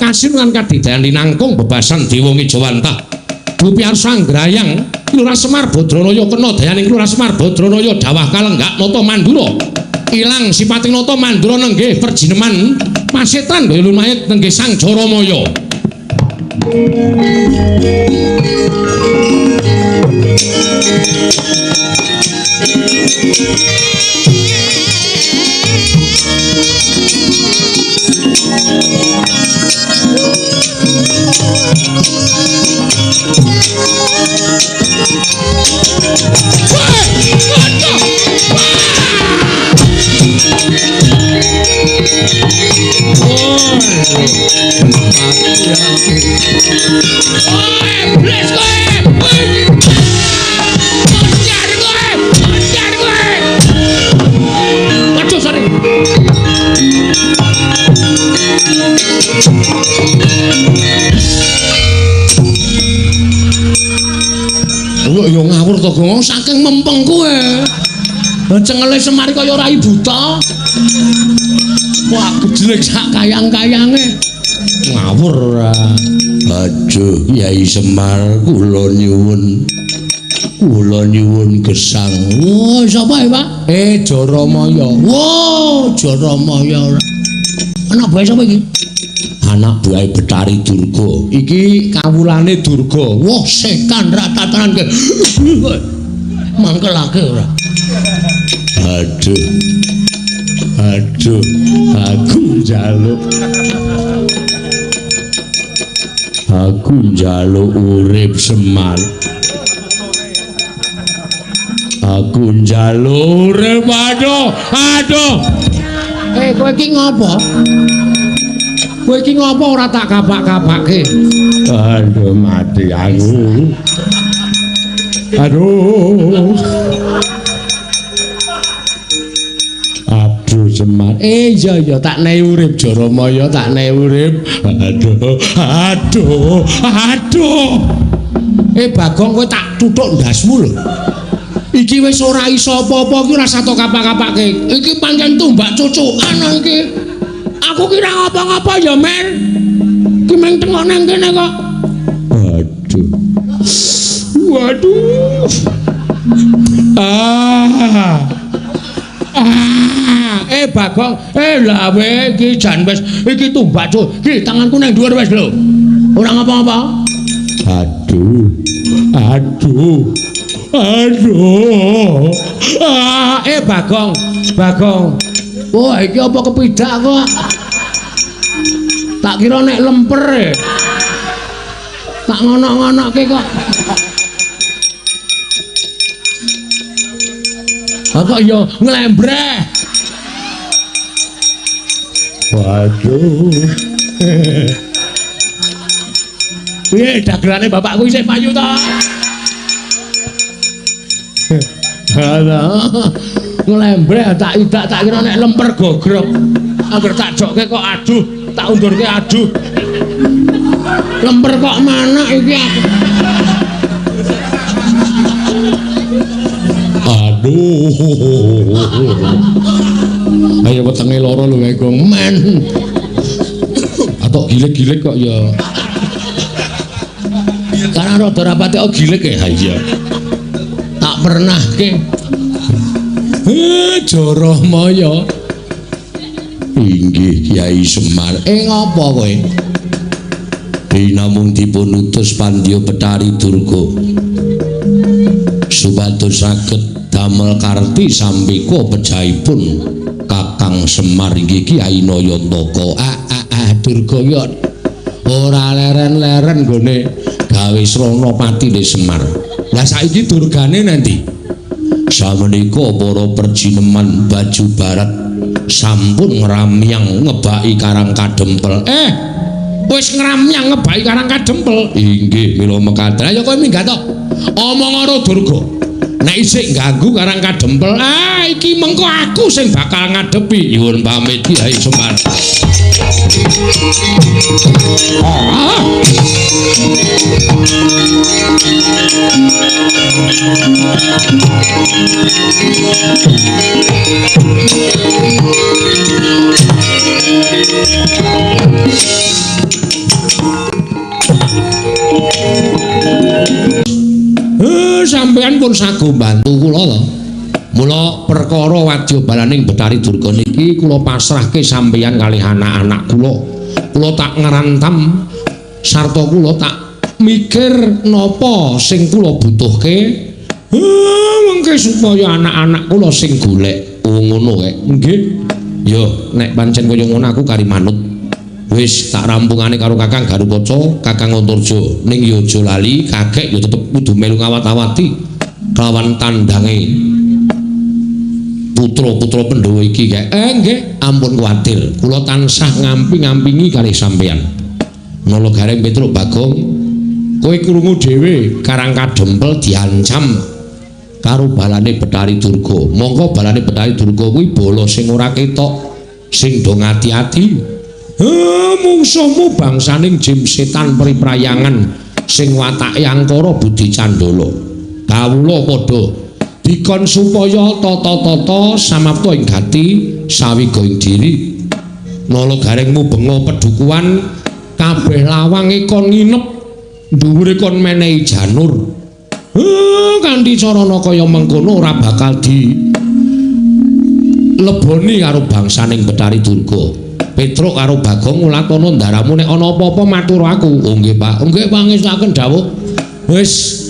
kasinungan kadidayan linangkung bebasan Dewa Ngejawantah. Bupi Arsa Anggrayang Lurah Semar Badraya kena dayaning Lurah Semar Badraya dawah kalenggak nata Mandura. Ilang sipating nata Mandura nenggih perjineman pasetan kaya lumayet nenggih Sang Jaramaya. Yo ngawur to Gong saking mempeng kowe. Cengele Semar kaya rai buta. Wah, gejlek sak kayang-kayange. Ngawur ora. Aduh, Kyai Semar kula nyuwun. Kula nyuwun gesang. Wah, sapa Pak? Jaramaya. Wah, Jaramaya ora. Anak bae sapa iki? Anak buahe Betari Durga. Iki kawulane Durga. Wah, sekan ra tatanan ke. Mangkelake ora. Aduh, aku njaluk urip Semar. Aku njaluk urip, aduh. Kowe iki ngopo? Kowe iki ngopo ora tak kapak-kapake? Aduh, mati aku. Aduh Semar. Iya tak nehi urip Jaramaya, tak nehi urip. Aduh. Bagong kowe tak tuthuk ndasmu lho. Iki wis ora iso apa-apa iki ora sato kapak-kapake. Iki pancen tumbak cucukan iki. Aku kira ngapa-ngapa ya, Men. Ki meng tengok nang kene kok. Waduh. Bagong, lah we iki jan wis iki tumbak cuk. Ki tanganku nang dhuwur wis lho. Ora ngapa-ngapa. Aduh. Bagong. Wah, iki apa kepidak kok? Tak kira nek lemper. Tak ngono-ngonoke kok. Kok ya nglembreh. Waduh. Piye dagelane bapakku isih payu to? Nglembreh tak idak tak kira nek lemper gogrok. Angger tak jokke kok aduh, tak undurke aduh. Lemper kok mana iki aku. Aduh. Ayo wetenge loro lho Gong men. Atok gilek-gilek kok ya. Karena rada rapate kok gilek ya. Iya. Tak pernah ke. Joromaya. Inggih Kyai Semar. Ngapa kowe? Namung dipun utus Pandya Betari Durga. Supados saged damel karti sampika pejahipun Kakang Semar inggih Kyai Nayantaka. Durga ya ora leren-leren gone gawe srana patine Semar. Lah saiki durgane nanti? Samenika para perjineman Baju Barat sampun ngramyang ngebaki Karang Kadempel. Wis ngramyang ngebaki Karang Kadempel. Inggih mila mekaten. Ayo kowe minggat to. Omong karo Durga. Nek isih ganggu Karang Kadempel, iki mengko aku sing bakal ngadepi. Nyuwun pamit Kyai Semar. Sampeyan pun sago bantu kula to. Mula perkara wadya balaning Betari Durga niki kula pasrahke sampeyan kalih anak-anak kula. Kula tak ngrantam sarta kula tak mikir napa sing kula butuhke. Mengke supaya anak-anak kula sing golek. Ngono kae. Nggih. Ya nek pancen kaya ngono aku kari manut. Wis tak rampungane karo Kakang Garupaca, Kakang Antarja. Ning ya aja lali, kakek ya tetep kudu melu ngawat-awati kelawan tandange putra-putra Pandhawa iki kae. Nggih, ampun kuwatir. Kula tansah ngampi-ngampingi kalih sampeyan. Nala Gareng Petruk Bagong, kowe krungu dhewe Karang Kadempel diancam karo balane Betari Durga. Monggo balane Betari Durga kuwi bala sing ora ketok, sing do ngati-ati. Mungsuhmu bangsaning jim setan priprayangan sing watake angkara Budi Candala. Kawula padha dikon supaya tata-tata samapta ing gati sawiga ing diri. Nala Garengmu benga pedukuhan kabeh lawange kon nginep dhuwure kon menehi janur. Kanthi carana kaya mengkono ora bakal di leboni karo bangsaning Betari Durga. Petruk karo Bagong ngulatana ndaramu nek ana apa-apa matur aku. Oh nggih Pak. Nggih pangestuaken dawuh. Wis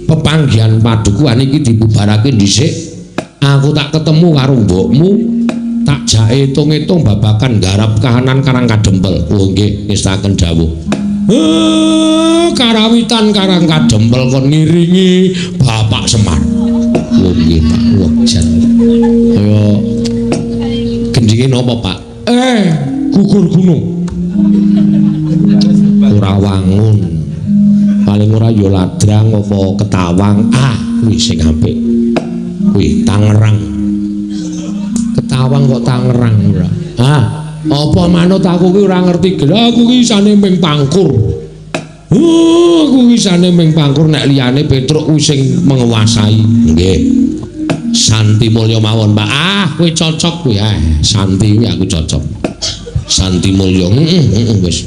pepanggihan padukuhan iki dibubarake dhisik. Aku tak ketemu karo mbokmu, tak jake itung-itung babakan garap kahanan Karang Kadempel. Oh nggih ngestaken dawuh. Karawitan Karang Kadempel kon ngiringi Bapak Semar. Oh nggih Pak. Wajan. Kaya gendinge napa Pak? Gugur gunung. Ora wangun. Paling ora ya ladrang apa ketawang. Kuwi sing apik. Kuwi Tangerang. Ketawang kok Tangerang ora. Apa manut aku kuwi ora ngerti gel. Aku ki isane ming Pangkur. Aku isane ming Pangkur nek liyane Petruk kuwi sing menguasai. Nggih. Santi Mulya mawon Pak. Kowe cocok kuwi Santi kuwi aku cocok. Santi Mulya. Wis.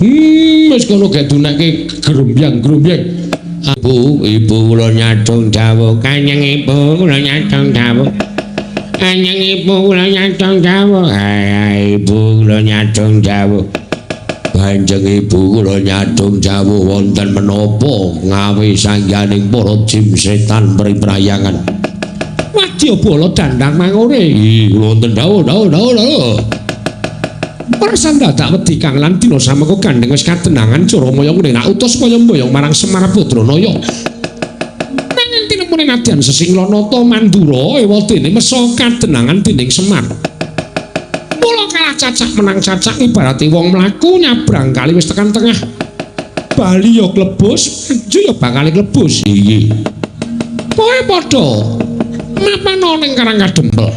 Wis kono gek dunekke grombyang-grombyang. Ibu kula nyadong dawuh. Kanjeng Ibu kula nyadong dawuh. Kanjeng Ibu kula nyadong dawuh. Ibu kula nyadong dawuh. Kanjeng Ibu kula nyadong dawuh wonten menapa ngawi sangyaning para jim setan priprayangan. Wadya bala dandang mangore. Wonten dawuh. Persan dadak wedi kang lan dina samengko gandeng wis katenangan Caramaya kuwi nak utus kaya mboyong marang Semar Badranaya. Nanging tinemune nadyan Sesinglanata Mandura ewa dene mesa katenangan dening Semar. Mula kalah cacak menang cacak ibarate wong mlaku nyabrang kali wis tekan tengah. Bali ya klebus, maju ya bakal klebus. Iya. Kowe padha mapana ning Karang Kadempel.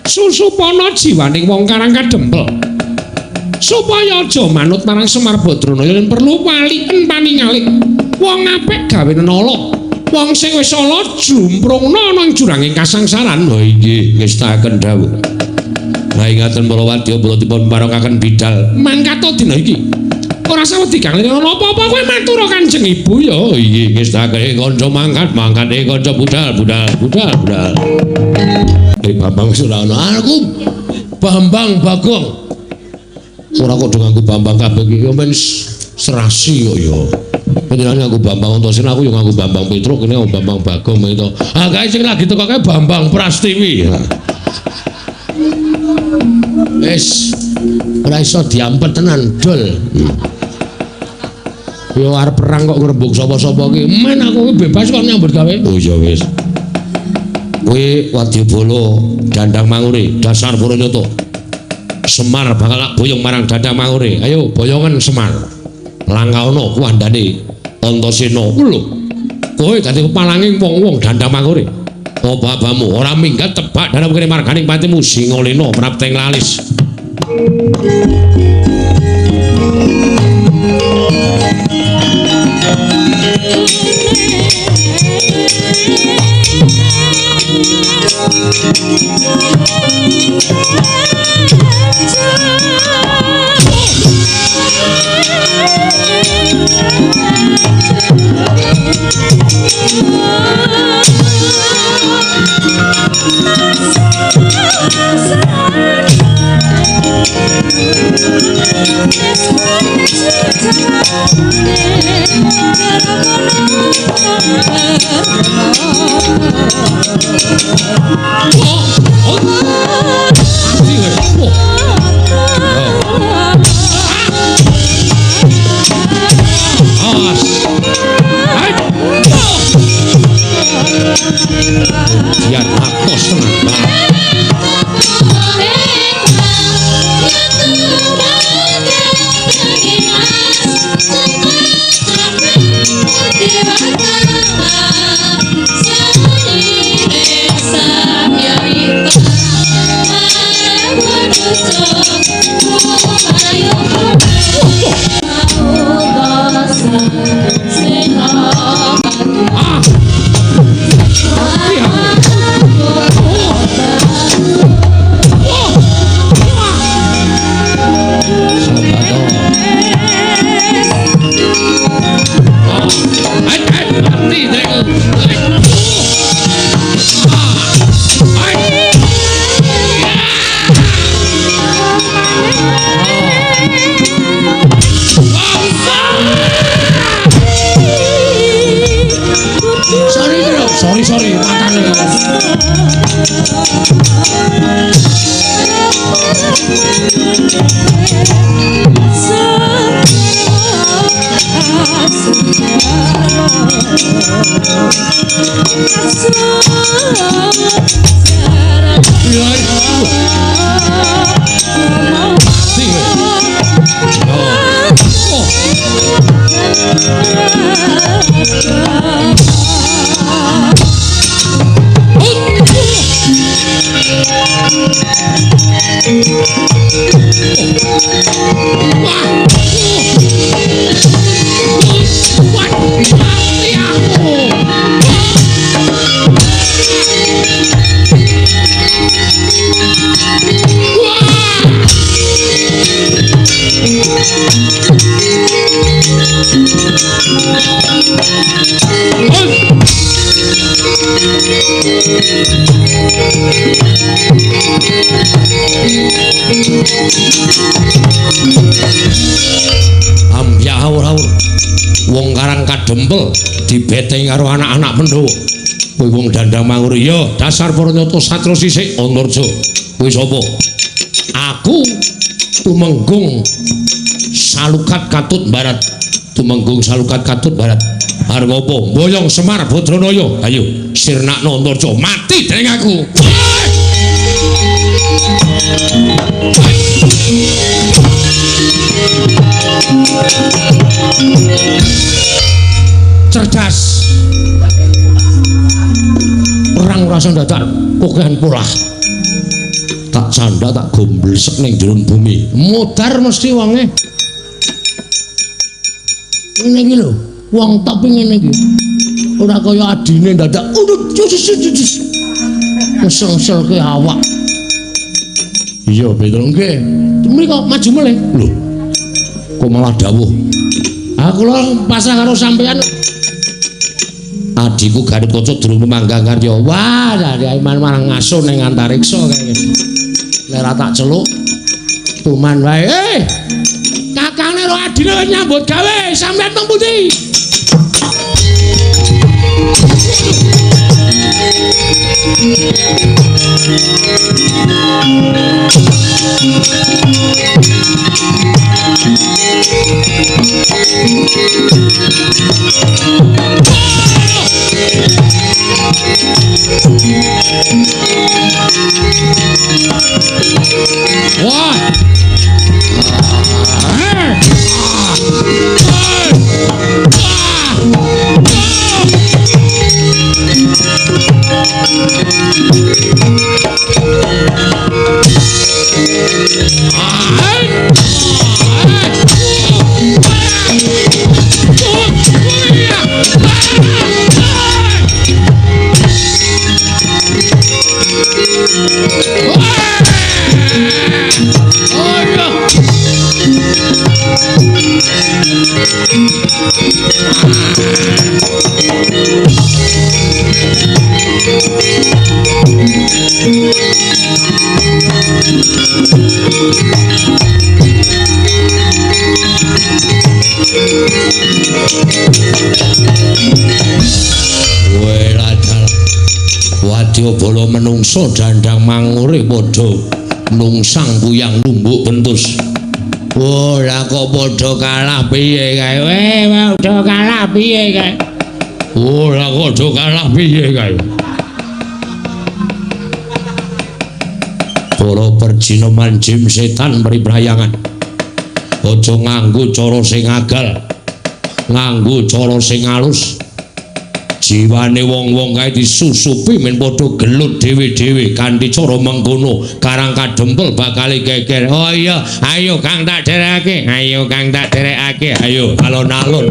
Susupana jiwaning wong Karang Kadempel. Supaya aja manut marang Semar Badranaya yen perlu walien paningalih. Wong apik gawe nala. Wong sing wis ala jumprungna nang juranging kasangsaran. Lha inggih ngestaken dawuh. Lah ingaten para wadya kula dipun paringaken bidal mangkata dina iki. Ora sawedi kang apa-apa kowe matur Kanjeng Ibu ya. Inggih ngestaken kanca mangkat kanca budal. Bambang Surana. Aku Bambang Bagong. Ora kok nganggo Bambang kabeh iki ya men serasi kok ya. Panjenengan nganggo Bambang Antasena aku ya nganggo Bambang Petruk kene Bambang Bagong itu. Ah kae sing lagi teko kae Bambang Prastiwi. Wis ora iso diampet tenan dol. Yo arep perang kok ngrembug sapa-sapa ki. Men aku bebas kok nyambut gawe. Oh ya wis. Kowe Wadyabala Dandang Mangure dasar Puranyata. Semar bakal boyong marang Dandang Mangure. Ayo boyongan Semar. Langkauna kuwandane Antasena. Lho. Kowe dadi kepalanging wong-wong Dandang Mangure. Apa-apamu ora minggat tebak dalam kene marganing patimu Singalena prapteng lalis. Sorry, matane. Wong Karang Kadempel dibeteng karo anak-anak Pandhawa. Kowe wong Dandang Mangure ya dasar Puranyata Satra sisik Antarja. Kowe sapa? Aku Tumenggung Salukat Katut Barat. Tumenggung Salukat Katut Barat. Arep apa? Boyong Semar Badranaya. Ayo sirnakna Antarja mati dening aku. Cerdas langsung dadak kokehan polah. Tak canda tak gomblesek ning jero bumi. Modar mesti wonge. Ngene iki lho, wong top ngene iki. Ora kaya adine dadak meseng-selke awak. Iya, betul nggih. Mriko maju meneh. Lho. Kok malah dawuh. Aku lho pasrah karo sampean. Adikku Gatotkaca durung manggang karya. Wah, dari iman marang ngaso ning antariksa kaya. Lek ra tak celuk tuman wae. Kakane ro adine nyambut gawe, sampean teng pundi? Wah. Wadyabala menungso dandang mangure padha nungsang kuyang lumbuk bentus. Ora kok padha kalah piye kae? Padha kalah piye kae? Ora padha kalah piye kae? Para perjina manjim setan pribrayangan. Aja nganggo cara sing agal. Nganggo cara sing alus. Jiwane wong-wong kae disusupi men padha gelut dhewe-dhewe kanthi cara mengkono karang kadempel bakal geger. Oh iya, ayo Kang tak derekake. Ayo Kang tak derekake. Ayo alon-alon.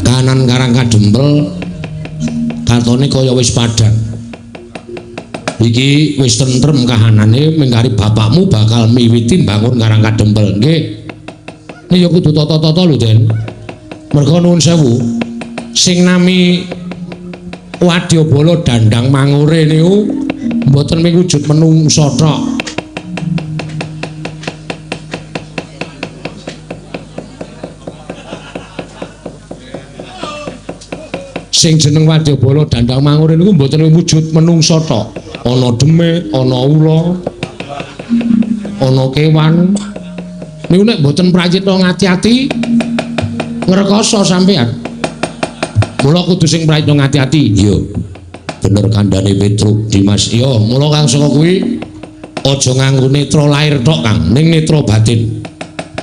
Kanan karang kadempel katone kaya wis padhang. Iki wis tentrem kahanane mengkari bapakmu bakal miwiti bangun karang kadempel. Nggih. Nek ya kudu tata-tata lho, Den. Merga nuwun sewu. Sing nami Wadyabala dandang mangure niku mboten miwujud menungsa tok. Sing jeneng Wadyabala dandang mangure niku mboten wujud menungsa tok. Ana demit, ana ula, ana kewan. Niku nek mboten pracita ngati-ati ngrekoso sampean. Mula kudu sing pracita ngati-ati. Iya. Bener kandhane Petruk Dimas. Iya, mula Kang saka kuwi aja nganggo netra lahir tok, Kang, ning netra batin.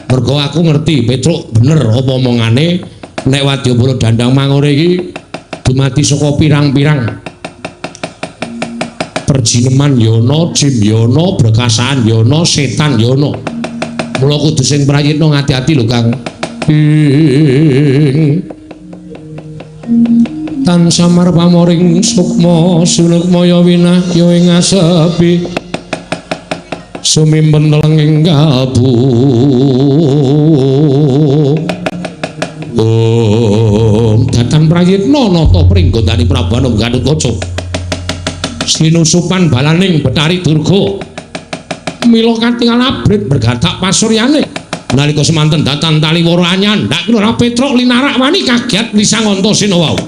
Mergo aku ngerti Petruk bener apa omongane nek Wadyabala dandang mangure iki dumadi saka pirang-pirang perjineman yono, jim yono, berkasaan yono, setan yono. Mula kudu sing prayitna ngati-ati lho Kang. Tan samar pamoring sukma sunukmaya winahya ing asepi sumimpen telenging kalbu datan prayitna nata pringgondani Prabu Gatotkaca sinusupan balaning Betari Durga mila katingal abrit bergatak pasuryane nalika semanten datan taliwara anyandhak ora Petruk linarak wani kaget lisang Antasena wau.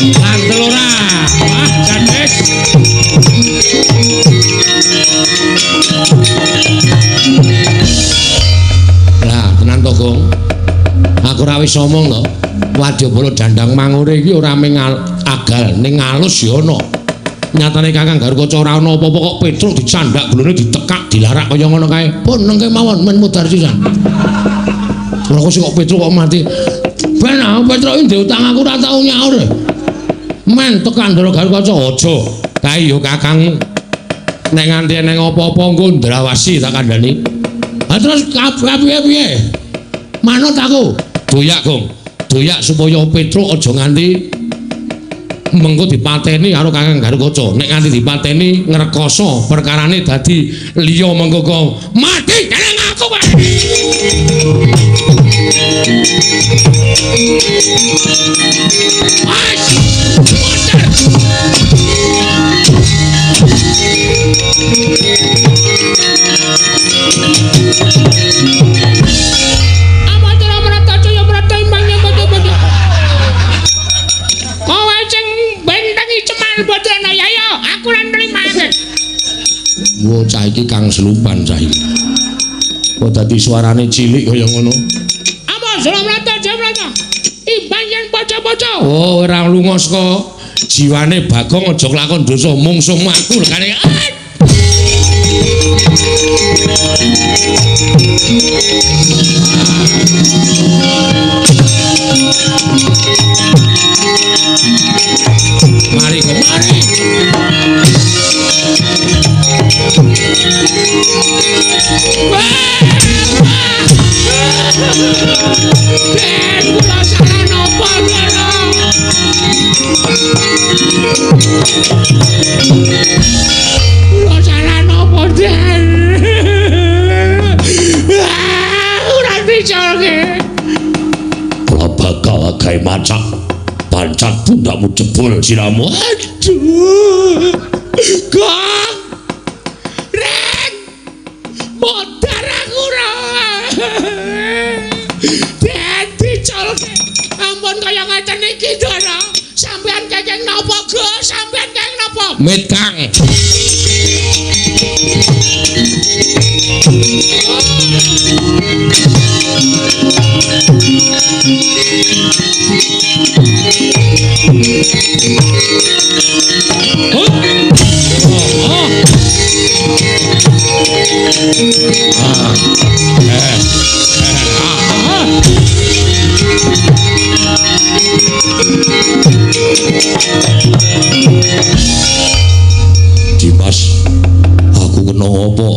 Lantel ora, wah jadis. Lah tenan to Gong. Aku ora wis omong to. Wadyabala Dandang Mangure iki ora mung agal ning alus ya ana. Nyatane Kakang Garukaca ora ana apa-apa kok Petruk dicandhak glone ditekak dilarak kaya ngono kae. Pun nengke mawon men mudhar sisan. Ora kok Petruk kok mati. Ben Petruk iki diutang aku ora tau nyaur. Men tekan Ndara Garukaca aja. Kae yo Kakang nek nganti ning apa-apa engko ndrawasi tak kandhani. Ha terus piye-piye? Manut aku. Doyak, Gong. Doyak supaya Petruk aja nganti mengko dipateni karo Kakang Garukaca. Nek nganti dipateni ngrekoso perkarane dadi liya mengko mati dening aku wae. Amatara merata caya merata imbangnya bodo-bodo. Kowe sing bentengi Cemal Badrana ya yo, aku lan nrimake. Wo cah iki Kang Selupan cah iki. Kok dadi suarane cilik kaya ngono. Amatara merata caya merata. Imbang yen baca-baca. Oh, ora lunga saka jiwane Bagong aja kelakon dosa mungsuh aku lekane. Mari kemari. Ben kula salah napa lho. Kula salah napa Den? Ora dicolke. Kula bakal gawe macak pancat pundakmu jebol siramu. Aduh. Kang. Rek. Modar aku ora. Den dicolke. Ampun kaya ngeten iki Ndara. Sampeyan kenging napa, Gus? Sampeyan kenging napa? Mit Kang. Dimas, aku kena apa?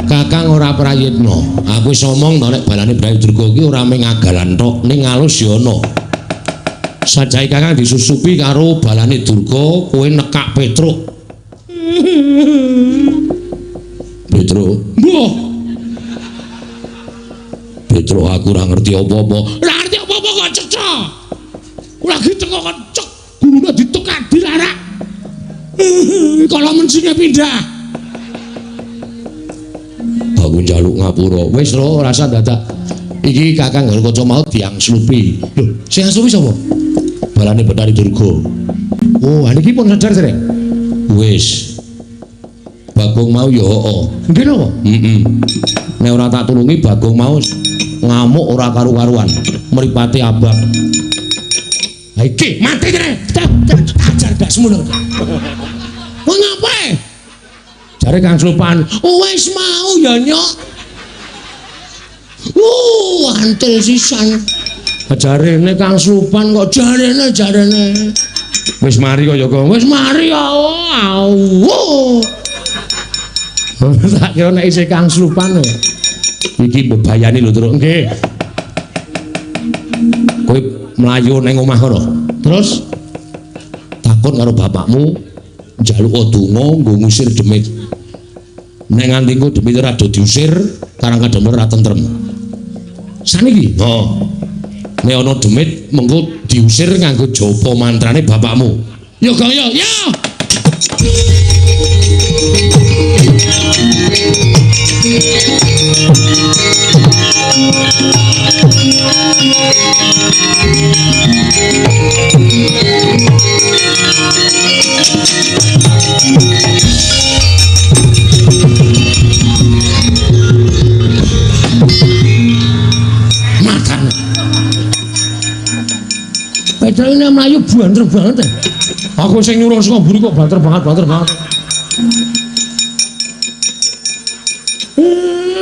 Kakang ora prayitna. Aku wis omong to nek balane Brayu Durga iki ora mung agalan tok, ning alus ya ana. Sajahe Kakang disusupi karo balane Durga, kowe nekak Petruk. Petruk. Mbah. Petruk aku ora ngerti apa-apa. Ora ngerti apa-apa kok cecok. Lagi tengok kecek, gulune ditekak dilarak. Kalau mencine pindah. Aku njaluk ngapura. Wis lho rasa dadak. Iki Kakang Garukaca mau diangslupi. Lho, sing angslupi sapa? Balane Betari Durga. Oh, niki pun sadar srek. Wis. Bagong mau ya heeh. Nggih napa? Heeh. Nek ora tak tulungi Bagong mau ngamuk ora karu-karuan. Mripate abang. Ha iki mati kene. Ajar dasmu lho. Kowe ngapain? Jare Kang Slopan, wis mau ya nyok. Antil sisan. Jarene Kang Slopan kok jarene. Wis mari kok ya kok. Wis mari ya. Tak kira nek isih Kang Slopan. Iki mbebayani lho, Truk. Nggih. Kowe mlayu ning omah kono. Terus takon karo bapakmu njaluk donga nggo ngusir demit. Nek nganti engko demit ora do diusir, karang kadang ora tentrem. Saniki, nek ana demit mengko diusir nganggo japa mantrane bapakmu. Yo Kang yo. Makan. Pedal ini melayu banter banget. Aku sing nyuruh saka mburi kok banter banget.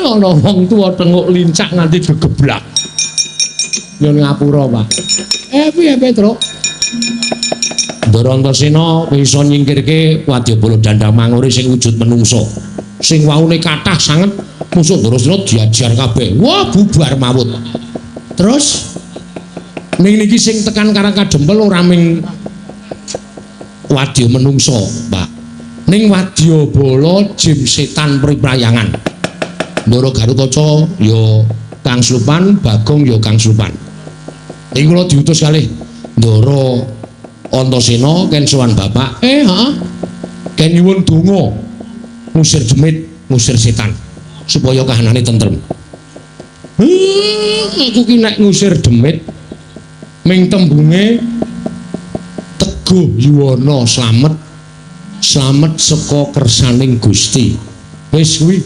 Ana wong tuwa tenguk lincak nganti gegeblak. Yo ngapura, Pak. Piye Truk? Ndara Antasena bisa nyingkirke Wadyabala Dandang Mangure sing wujud menungso. Sing waune kathah sanget musuh Antasena diajar kabeh. Wah, bubar mawut. Terus ning niki sing tekan Karang Kadempel ora ming wadya menungso, Pak. Ning Wadyabala jim setan priprayangan. Ndara Garutaca ya Kang Slopan, Bagong ya Kang Slopan. Ing kula diutus kalih Ndara Antasena ken sowan Bapak. Ken nyuwun donga ngusir demit, ngusir setan supaya kahanane tentrem. Aku ki nek ngusir demit ming tembunge Teguh Yuwana slamet saka kersaning Gusti. Wis kuwi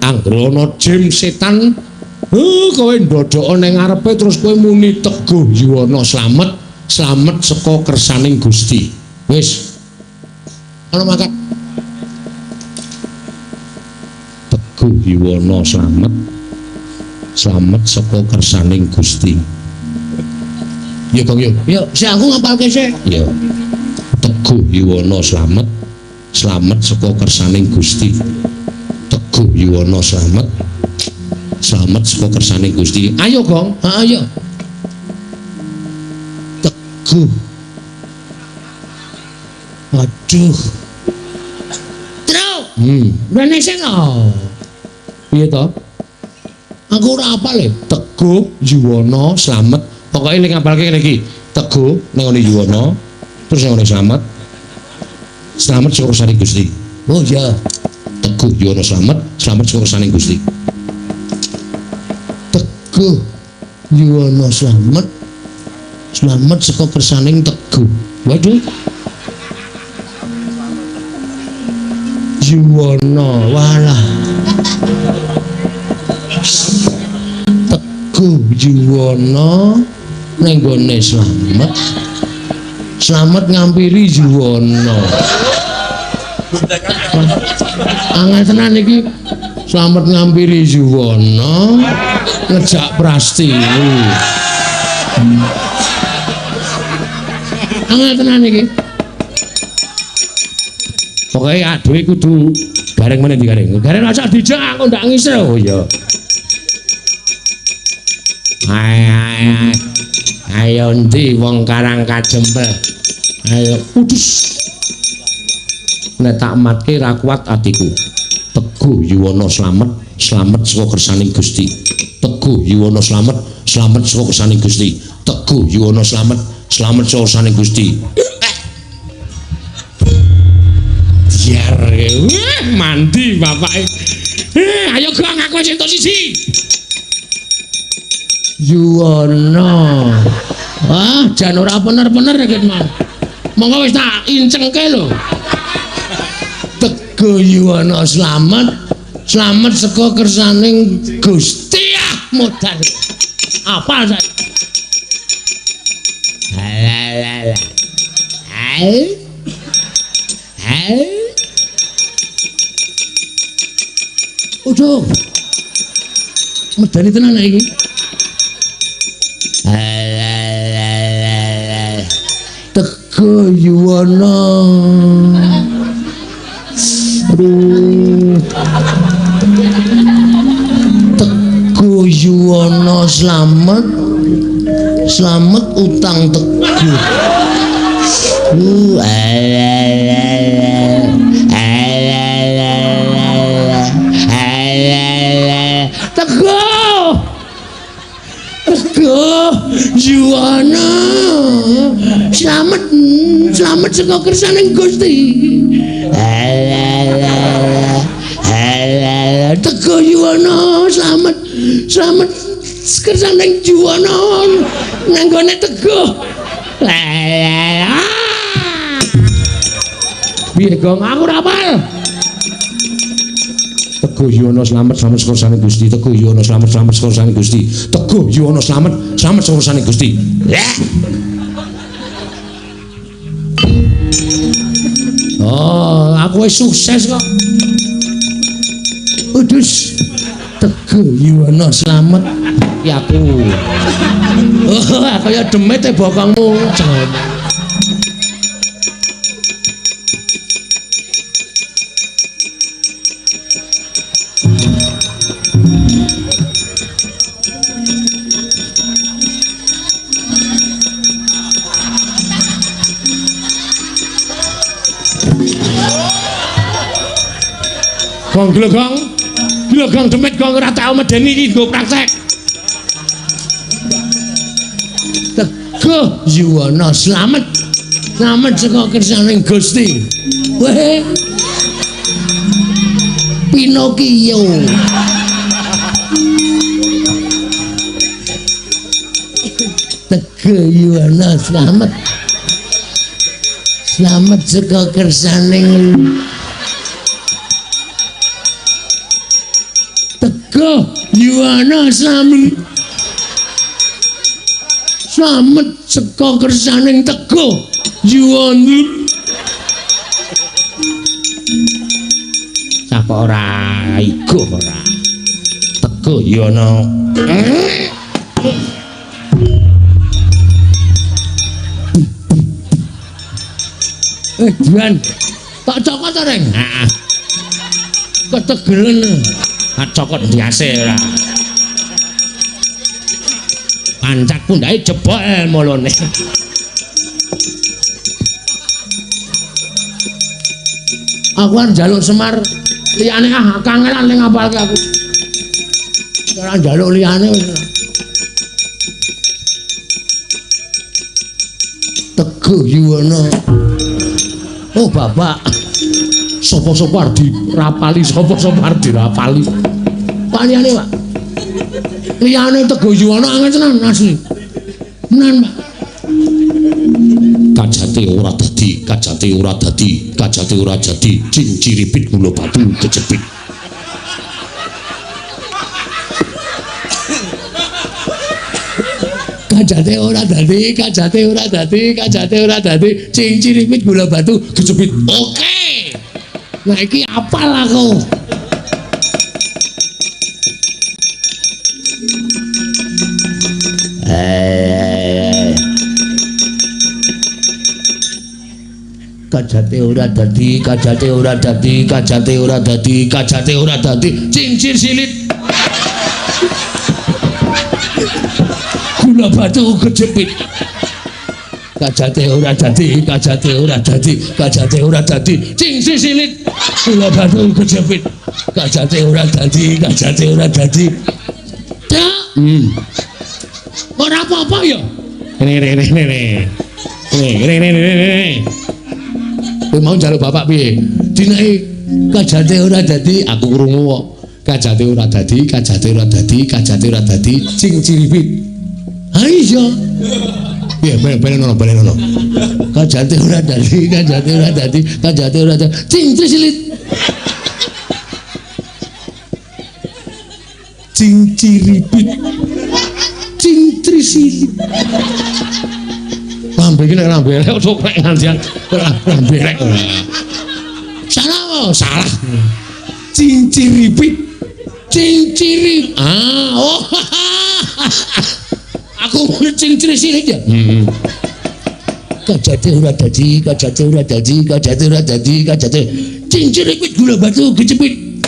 anggrana jim setan kowe ndodhok ning ngarepe terus kowe muni Teguh Yuwana slamet saka kersaning Gusti. Wis ana makat Teguh Yuwana slamet saka kersaning Gusti. Yo Kang yo. Yo, sik aku ngapalke sik. Yo. Teguh Yuwana slamet saka kersaning Gusti. Teguh Yuwana slamet saka kersaning Gusti. Ayo Gong, ayo. Teguh. Aduh. Truk. Rene sing piye to? Aku ora apal Teguh Yuwana slamet. Pokoke ning ngapalke ngene iki. Teguh ning ngene Yuwana, terus ning ngene slamet saka kersaning Gusti. Oh iya. Teguh Yuwana slamet saka kersaning Gusti. Teguh Yuwana slamet saka kersaning Teguh. Waduh. Yuwana walah. Teguh Yuwana ning gone slamet ngampiri Yuwana. Angel tenan iki. Slamet ngampiri Yuwana ngejak Prastini. Angel tenan iki. Pokoke aduh kudu gareng meneh digareng. Gareng aja dijak aku ndak ngisir. Oh iya. Ayo ndi wong Karang Kadempel. Ayo udus. Nek tak matke ra kuat atiku. Teguh Yuwana slamet saka kersaning Gusti. Teguh Yuwana slamet saka kersaning Gusti. Teguh Yuwana slamet saka kersaning Gusti. Biar mandi bapake. Ayo Gang aku sing entuk siji. Yuwana. Wah, jan ora bener-bener iki mau. Monggo wis tak incengke lho. Teguh Yuwana slamet saka kersaning Gusti. Modal. Apa saiki? Waduh. Medani tenan iki. Teguh Yuwono. Aduh. Teguh Yuwono slamet. Slamet utang Teguh. Teguh Yuwono selamat saka kersaning Gusti. Teguh Yuwono selamat kersaning Yuwono nang gone Teguh. Piye Gong aku ora apal. Teguh Yuwono selamat sekorsane Gusti. Teguh Yuwono selamat sekorsane Gusti. Teguh Yuwono selamat sekorsane Gusti. Oh, aku wis sukses kok. Udus. Teguh Yuwono selamat ya aku. Oh, kaya demit e bokongmu. Gong glegong demit gong ora tau medeni iki nggo praktek. Teguh Yuwono selamat saka kersaning Gusti. Weh. Pinokio. Teguh Yuwono selamat saka kersaning Teguh Yuwono selamat saka kersaning Teguh Yuwono. Sapa ora iku ora. Teguh Yuwono. Juan, tak cokot ta, Reng? Heeh. Ketegelen. Cokot biasa ora. Pancak pundake jebol molone. Aku kan njaluk Semar liyane kangelan ning ngapalke aku. Ora njaluk liyane wis. Teguh Yuwono. Oh Bapak. Sopo-sopo arep dirapali, sopo-sopo arep dirapali. Paniyane, Pak. Liyane Teguh Yuwono angel tenan asli. Menan, Pak. Kajate ora dadi, cinciripit gula batu kejepit. Kajate ora dadi, cinciripit gula batu kejepit. Oke. Nah iki apal aku. Kajate ora dadi, cincir silit. Gula batu kejepit. Kajate ora dadi, cincir silit. Gula batu kejepit. Kajate ora dadi. Dak. Ora apa-apa ya. Ini. Mau njaluk bapak piye? Dinake kajate ora dadi, aku krungu kok. Kajate ora dadi, cinciripit. Ha iya. Piye balen-balen. Kajate ora dadi, cincir silit. Cinciripit. Cincir silit. Lambe iki nek lambe elek ojo krek ngandian lambe elek ora. Salah. Cinciripit. Cinciri. Oh. Aku cinciri sirik ya. Kajate ora dadi, kajate ora dadi, kajate ora dadi, kajate. Cinciri kuwi gula batu kecepit.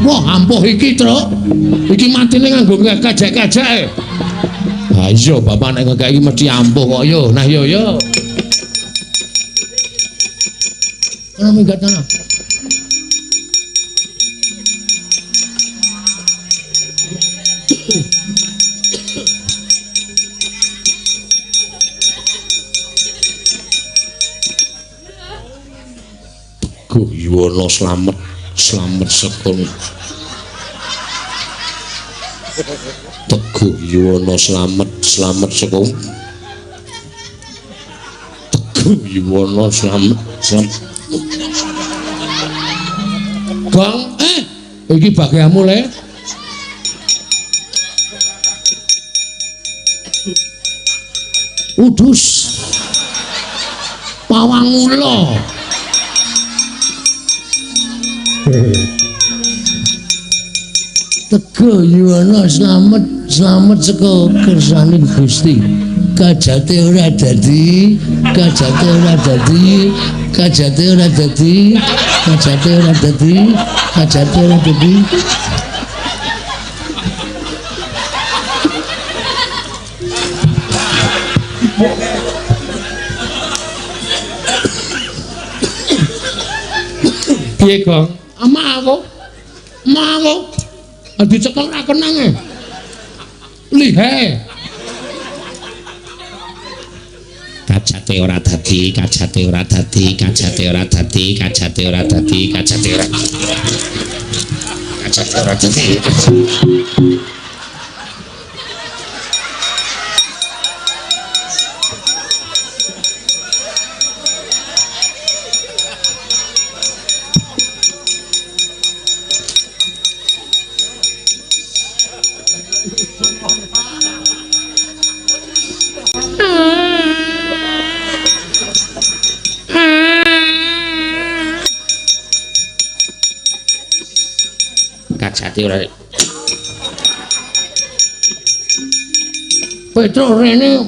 Wah, ampuh iki, Truk. Iki matine nganggo kajak-kajake. Ha iya, bapak nek ngekeki mesti ampuh kok yo. Nah yo. Ana minggat ana. Yuwono slamet sekon Teguh Yuwono slamet sekon Teguh Yuwono slamet Bang iki bagianmu le udus pawang ula Teguh Yuwono slamet saka kersaning Gusti. Kajate ora dadi, kajate ora dadi, kajate ora dadi, kajate ora dadi, kajate ora dadi. Piye, Gong? Ama aku dicekel ra kenang lihe kajate ora dadi kajate ora dadi kajate ora dadi kajate ora dadi kajate ora dadi kajate ora Petro rene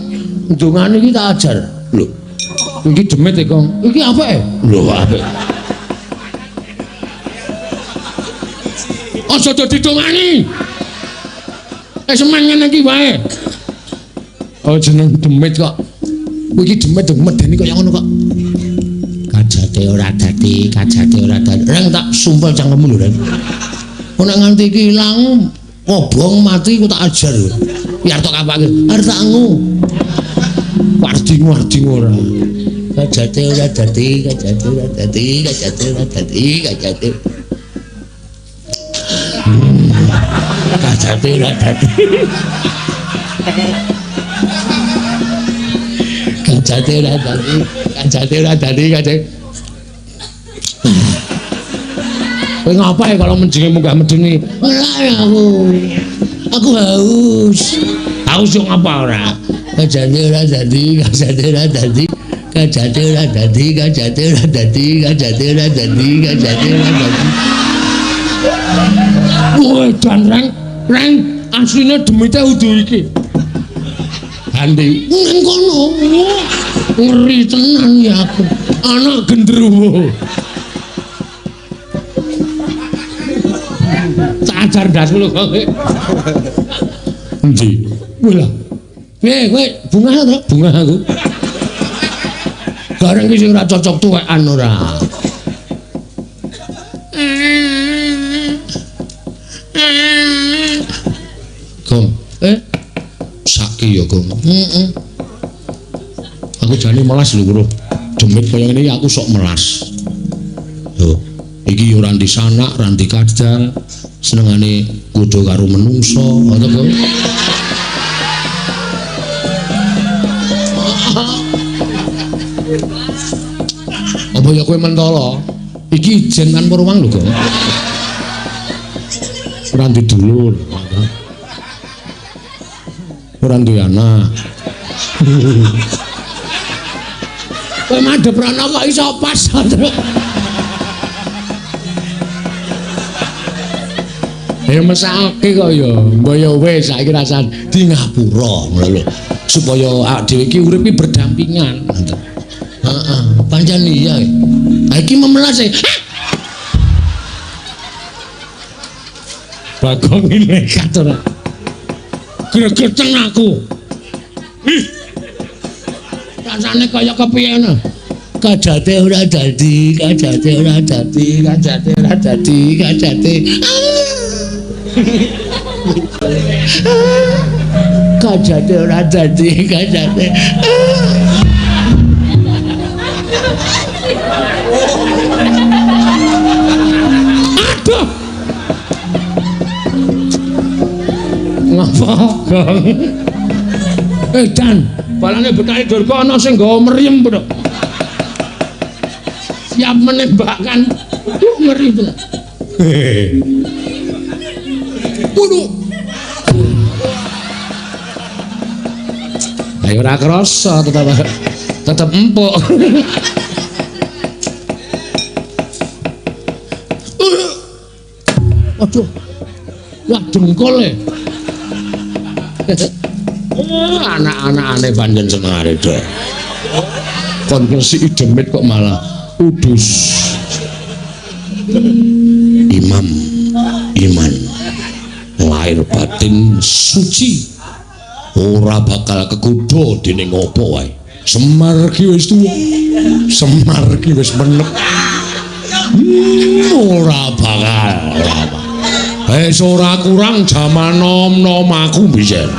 ndongane iki tak ajar lho iki demit e Kong iki apike lho apik aja dadi dongani semen ngene iki wae oh jeneng demit kok iki demit medeni kaya ngono kok kajate ora dadi reng tak sumpel cangkemmu lho Ren nek nganti iki ilang obong mati ku tak ajar lho biar tok kapake arep tak ngu warding ora kajate ora dadi kajate ora dadi kajate ora dadi kajate kajate ora dadi kajate ora dadi kajate ora dadi kajate kowe ngapain kalau menjenge munggah medeni ora aku haus yo ngapa ora kajate ora dadi kajate ora dadi kajate ora dadi kajate ora dadi kajate ora dadi kajate ora dadi woi dan reng asline demite udu iki Andi nang kono ngeri tenan ya aku anak gendruwo ajar dasmu lho kowe. Endi? Wala. Kowe bunga to? Bunga aku. Bareng iki sing ora cocok tuwekan ora. Gong. Saki ya, Gong. Aku jane melas lho, Bro. Demit kaya ngene aku sok melas. Lho, iki ora ndi sanak, ora ndi kadang. Senengane kudu karo menungso ngono kok. Apa ya kowe mentolo? Iki ijen kan Purwang lho kok. Ora duwe dulur. Ora duwe anak. Kowe madhep rono kok iso pas, Truk. Ya mesake kok ya. Mbok ya wis saiki rasane di ngapura ngono lho. Supaya awake dhewe iki uripe berdampingan. Heeh, pancen iya. Ha iki memelas e. Bagong nekat ora. Gregeten aku. Rasane kaya kepiye ngono. Kajate ora dadi, kajate ora dadi, kajate ora dadi, kajate. Kajate ora dadi, kajate. Aduh. Ngapa, Gong? Dan balane betake Durga ana sing nggawa mriyem to. Siap menembakkan. Ngeri to. Bunuh. Ayo ora krasa tetep empuk. Waduh. Wah dengkul e. Anak-anakane pancen senengane dhewe. Kon ngresiki demit kok malah udus. Imam iman lahir batin suci ora bakal kegodha dening apa wae. Semar ki wis tuwa, Semar ki wis menep. Ora bakal wis ora kurang jaman nom-nom aku biyen.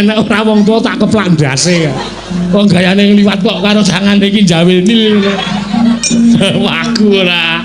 Nek ora wong tuwa tak keplandase. Wong gayane ngliwat kok karo jangan iki jawil nil. Waku ora.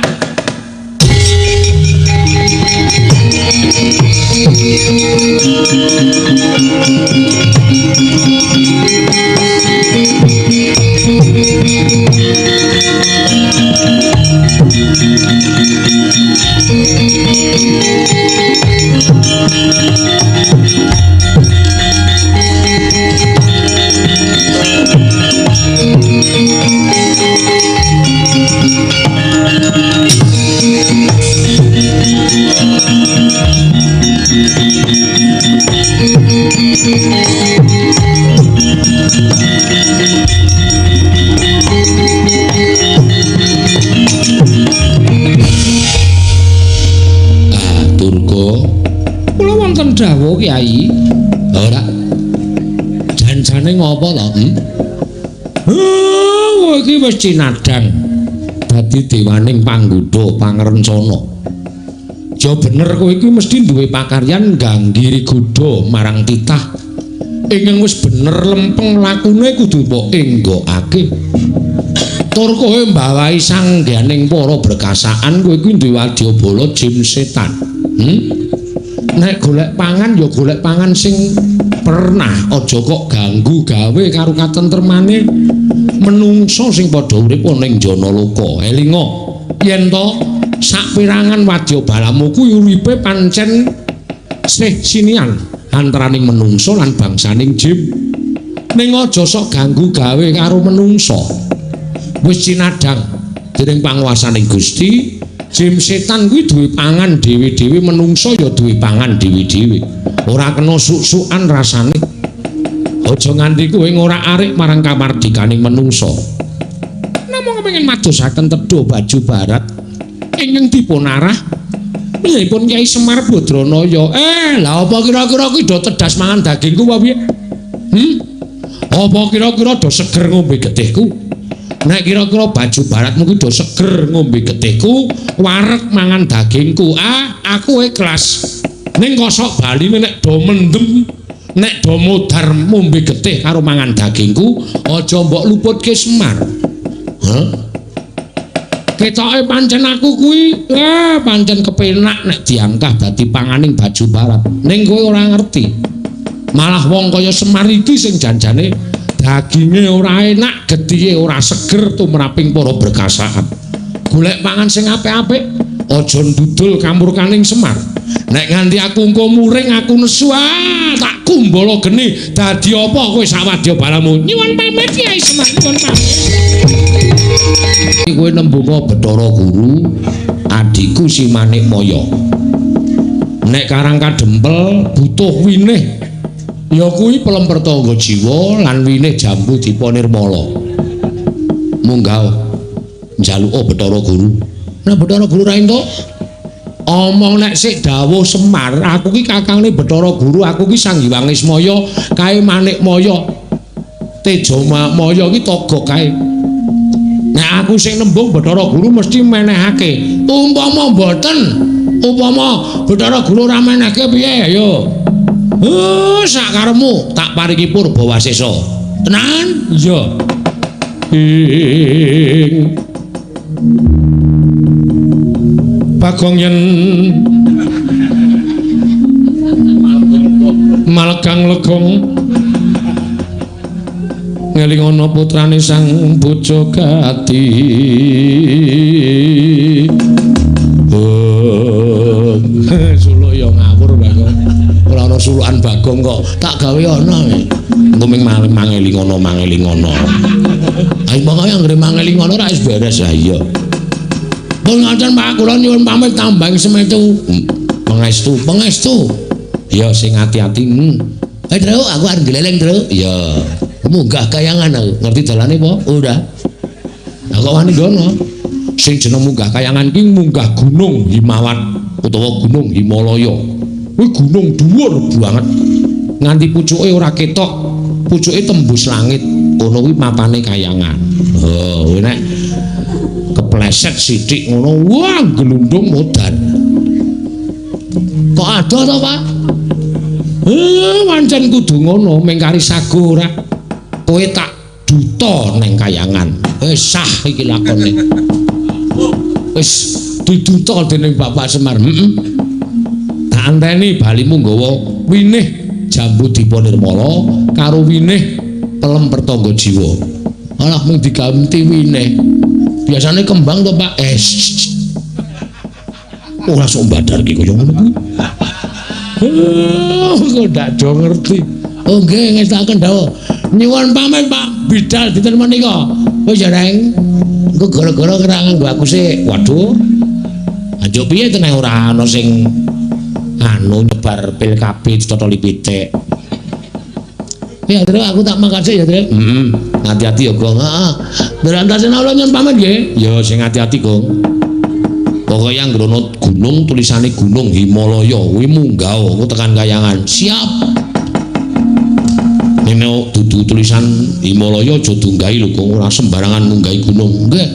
Dawuh Kyai. Ora. Janjane ngopo to? Kowe iki wis cinadang dadi dewaning panggudha pangrencana. Ya bener kowe iki mesti duwe pakaryan ganggiri godha marang titah. Ingkang wis bener lempeng lakune kudu mbok enggokake. Tur kowe mbawahi sangganing para berkasaan kowe iki duwe wadyabala jim setan. Nek golek pangan ya golek pangan sing pernah, aja kok ganggu gawe karo katentremane menungso sing padha urip ning jana loka. Elinga yen to sapirangan wadyabalamu kuwi uripe pancen sih sinian antaraning menungso lan bangsaning jin. Ning aja sok ganggu gawe karo menungso. Wis cinadang dening panguwasaning Gusti. Jim setan kuwi duwe pangan dhewe-dhewe, menungso ya duwe pangan dhewe-dhewe. Ora kena suk-sukan rasane. Aja nganti kowe ora arik marang kamardikaning menungso. Namung kepengin madosaken tedha baju barat ingkang dipun arah piyepun Kyai Semar Badranaya. Lah apa kira-kira kuwi do tedas mangan dagingku apa piye? Apa kira-kira do seger ngombe getihku? Nek kira-kira baju baratmu kuwi do seger ngombe getihku, wareg mangan dagingku. Aku ikhlas. Ning kosok bali nek do mendem, nek do modar ngombe getih karo mangan dagingku, aja mbok luputke Semar. Ketoke pancen aku kuwi pancen kepenak nek diangkah dadi panganing baju barat. Ning kowe ora ngerti. Malah wong kaya Semar iki sing janjane daginge ora enak, getihe ora seger tumraping para berkasaan. Golek pangan sing apik-apik aja ndudul kamurkaning Semar. Nek nganti aku engko muring aku nesu tak kumbala geni dadi apa kowe sawadya balamu. Nyuwun pamit Kyai Semar, nyuwun pamit. Kowe nembunga Bathara Guru, adikku si Manik Maya. Nek Karang Kadempel butuh winih ya kuwi pelem pertangga jiwa lan winih jambu dipa nirmala. Munggah njaluka Bathara Guru. Nek Bathara Guru ra entuk omong nek sik dawuh Semar, aku ki kakangne Bathara Guru, aku ki Sanghyang Ismaya kae Manik Maya. Teja Maya ki toga kae. Nek aku sing nembung Bathara Guru mesti menehake. Umpama mboten, umpama Bathara Guru ra menehake piye ayo. Sakaremu tak paringi Purbawasesa. Tenan? Iya. Bagong yen Malekang Legong ngelingono putrane sang Bojogati. Suluk ya ngawur Bagong. Ora ana sulukan Bagong kok tak gawe ana. Engko ming mangelingono. Ayo monggo anggere mangelingono ra wis beres ha iya. Pun ngoten Pak kula nyuwun pamit tambang semetu. Pangestu. Ya sing ati-ati. Tru, aku arep gleleng, Tru. Ya. Munggah kayangan aku. Ngerti dalane apa? Ora. Aku wani ngono. Sing jeneng munggah kayangan ki munggah Gunung Himawat utawa Gunung Himalaya. Kuwi gunung dhuwur banget. Nganti pucuke ora ketok, pucuke tembus langit. Ngono kuwi mapane kayangan. Oh, nek kepleset sithik ngono, wah glundung modan. Kok ada to, Pak? Pancen kudu ngono, mengkari sagu ora. Kowe tak duta neng kayangan. Sah iki lakone. Wis diduta dening Bapak Semar. Tak anteni balimu nggawa winih jambu dipa nirmala karo winih pelem pertangga jiwa. Alah mung diganti winih. Biasane kembang to, Pak. Ora sok badar ki kaya ngono kuwi. Kok ndak do ngerti. Oh nggih ngestaken dawuh. Nyuwun pamit Pak Bidal dinten menika. Wis ya Reng. Engko gara-gara kira nganggo aku sik. Waduh. Anjuk piye tenan ora ana sing nyebar pil kabeh ditotoli pitik. Ya Tru aku tak makasih ya Tru. Hati-hati ya Gong. Heeh. Berantasen Allah nyuwun pamit nggih. Ya sing hati-hati Gong. Pokoke anggrono gunung tulisane Gunung Himalaya kuwi munggah aku tekan kayangan. Siap. Nek dudu tulisan Himalaya aja dunggahi lho Gong, ora sembarangan munggahi gunung. Nggih.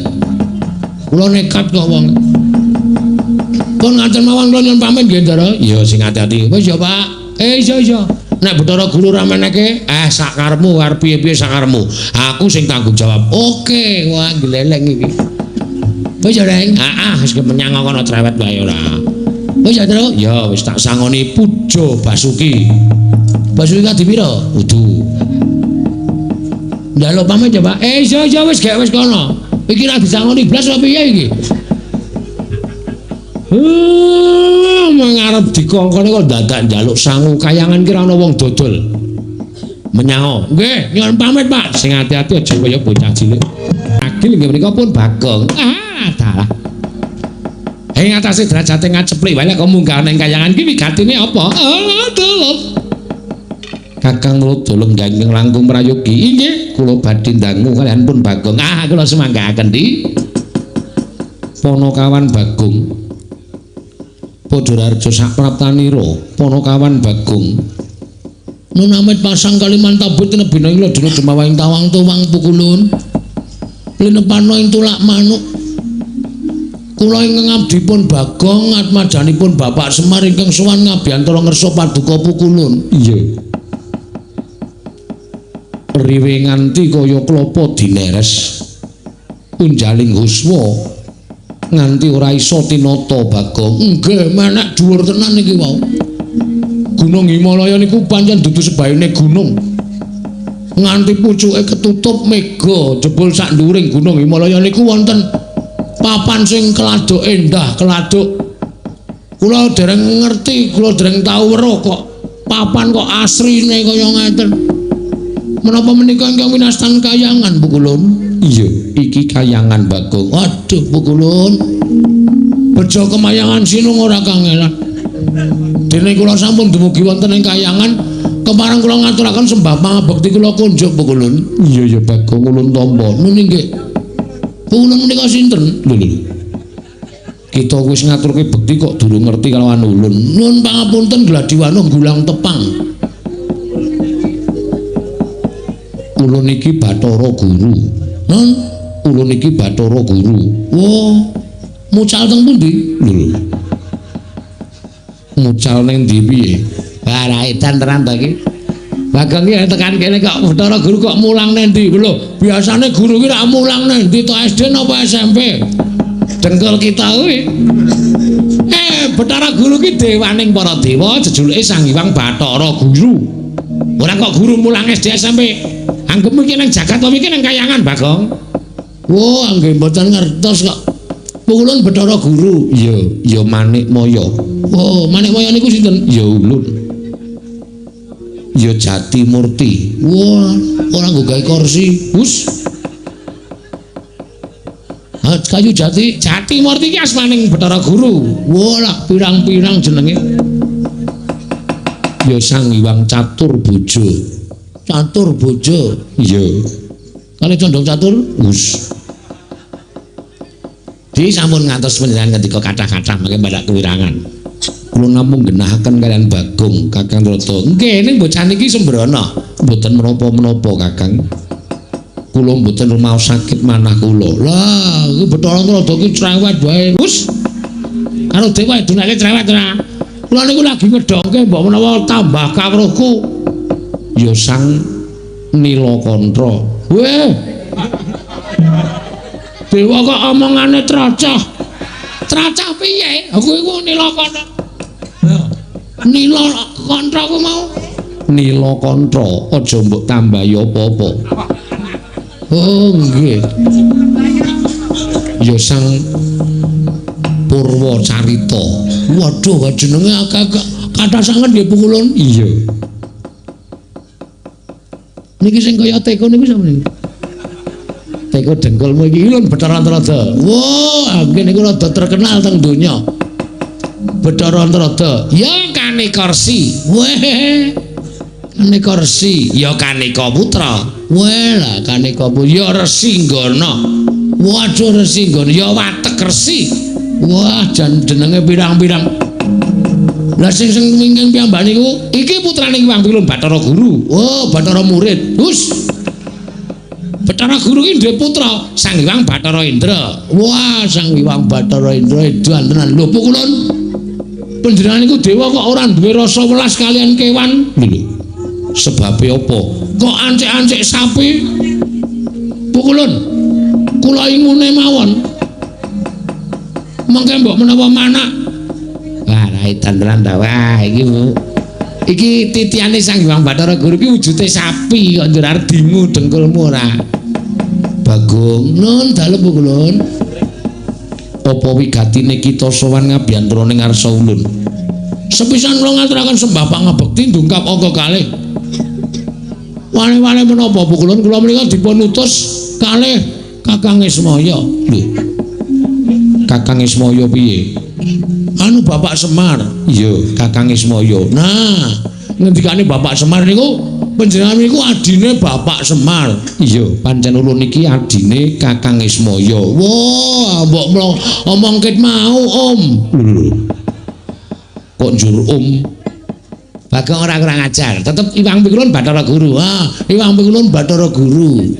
Kula nekat kok wong. Pun ngaten mawon kula nyuwun pamit nggih Ndara. Ya sing hati-hati. Wis ya Pak. Iya. Nek Bathara Guru ra meneke, sakarepmu arep piye-piye sakarepmu. Aku sing tanggung jawab. Oke, wah gleleng iki. Wis ya Reng. Wis kemenyang kono cerewet wae ora. Wis ya Tru. Ya wis tak sangoni Puja Basuki. Basuki kadi pira? Udu. Njaluk pamit ya Pak. Iya wis gak wis kono. Iki ra disangoni blas apa piye iki? Mangarep dikongkone kok dadak njaluk sangu kayangan ki ra ana wong dodol. Menyang. Nggih, nyuwun pamit Pak. Sing ati-ati aja kaya bocah cilik. Agil nggih menika pun Bagong. Dalah. Ing atase derajate ngaceplik wae kok munggah ning kayangan ki wigatine apa? Dolop. Kakang kula doleng ganging langkung prayogi. Inggih, kula badhe ndangu kalian pun Bagong. Kula semanggaken di Ponokawan Bagong. Padhararja sak praptanira, Ponokawan Bagong. Nun amit pasang kaliman tabut nebina ing ladene Jemawahing tawang tuwang pukulun. Linepano ing tulak manuk. Kula ingkang ngabdipun Bagong atmajanipun Bapak Semar ingkang sowan ngabiyantara ngersa paduka pukulun. Iya. Riwe nganti kaya klapa dineres. Unjaling huswa nganti ora iso tinata Bagong. Nggih, menek dhuwur tenan iki wau. Gunung Himalaya niku pancen dudu sebaene gunung. Nganti pucuke ketutup mega jebul sak nduring Gunung Himalaya niku wonten papan sing keladuk endah, keladuk kula dereng ngerti, kula dereng tau weruh kok papan kok asrine kaya ngeten. Menapa menika ingkang winastan kayangan Bu Kulun? Iya, iki kayangan Bagong. Waduh Bu Kulun. Bejo kemayangan sinung ora kangelan. Dene kula sampun dumugi wonten ing kayangan, kemareng kula ngaturaken sembah pangabekti kula kunjuk Bu Kulun. Iya ya Bagong ulun tampa. Nun nggih. Bu Kulun menika sinten? Lho. Kita wis ngaturke bekti kok durung ngerti kalawan ulun. Nuwun pangapunten Gladiwana Gulang Tepang. Ulun iki Bathara Guru. Nun, ulun iki Bathara Guru. Wah, mucal teng pundi? Lho. Mucal ning ndi piye? Lah edan tenan ta iki. Bagong iki tekan kene kok Bathara Guru kok mulang ning ndi? Lho, biasane guru ki rak mulang ning ndi to SD napa SMP? Dengkul kita kuwi. Bathara Guru ki dewaning para dewa, jejuluke Sang Hyang Bathara Guru. Ora kok guru mulang SD SMP. Anggep iki nang jagat apa iki nang kayangan, Bagong? Wah, nggih mboten ngertos kok. Kulun Bathara Guru. Iya, ya Manik Maya. Oh, Manik Maya niku sinten? Ya ulun. Ya Jati Murti. Wah, ora nggo gawe kursi. Hus. Kayu Jati Murti iki asmaning Bathara Guru. Wah, pirang-pirang jenenge. Ya Sang Hyang Catur Bojo. Catur Bojo. Iya. Kali condong catur? Hus. Di sampun ngantos panjenengan ketika kathah-kathah mangke badak kewirangan. Kula namung genahaken kalian Bagong Kakang Rata. Nggih, ning bocah niki sembrono. Mboten menapa-menapa, Kakang. Kula mboten rumaos sakit manah kula. Lah, iki Bathara Rata ki cerewet wae. Wus. Karo dewa dunake cerewet ora. Kula niku lagi ngedongke mbok menawa tambah kawruhku. Ya Sang Nilakantra. Weh. Dewa kok omongane tracah. Tracah piye? Aku iku Nilakantra. Nilakantra ku mau. Nilakantra, aja mbok tambahi apa-apa. Oh nggih. Ya Sang Purwacarita. Waduh, jenenge agak kathah sanget nggih Bu Kulun. Iya. Niki sing kaya teko niku sapa niku? Teko dengkulmu iki ulun Bathara Antarada. Wah, nggih niku rada terkenal teng donya. Bathara Antarada. Ya Kanikarsi. Weh. Kanikarsi, ya Kanika Putra. Weh lah Kanika Putra. Ya Resinggana. Waduh Resinggana, ya Watek Resi. Wah, jenenge pirang-pirang. Lah sing mingking piyambak niku iki putrane Hyang Pilun Bathara Guru. Oh, Bathara Murid. Hus. Bathara Guru iki duwe putra Sang Hyang Bathara Indra. Wah, Sang Hyang Bathara Indra edan tenan. Lho, Bu Kulun. Panjenengan niku dewa kok ora duwe rasa welas kalian kewan? Lho. Sebabe apa? Kok ancik-ancik sapi? Bu Kulun. Kula ingune mawon. Mengke mbok menawa manak. Wah, edan tenan ta. Wah, iki Bu. Iki titiane Sang Hyang Bathara Guru iki wujude sapi kok njurar dingu dengkulmu ora. Bagong, nun dalem Bu Kulun. Apa wigatine kita sowan ngabiyantara ning ngarsa ulun. Sepisan kula ngaturaken sembah pangabekti ndungkap angka kalih. Wale-wale menapa Bu Kulun kula menika dipun utus kalih Kakang Ismaya. Lho. Kakang Ismaya piye? Anu Bapak Semar. Iya, Kakang Ismaya. Nah, ngendikane Bapak Semar niku panjenengan niku adine Bapak Semar. Iya, pancen ulun iki adine Kakang Ismaya. Wah, mbok omong ket mau, Om. Kok njur Om? Bagong ora kurang ajar. Tetep Hyang Pilun Bathara Guru. Ah, Hyang Pilun Bathara Guru.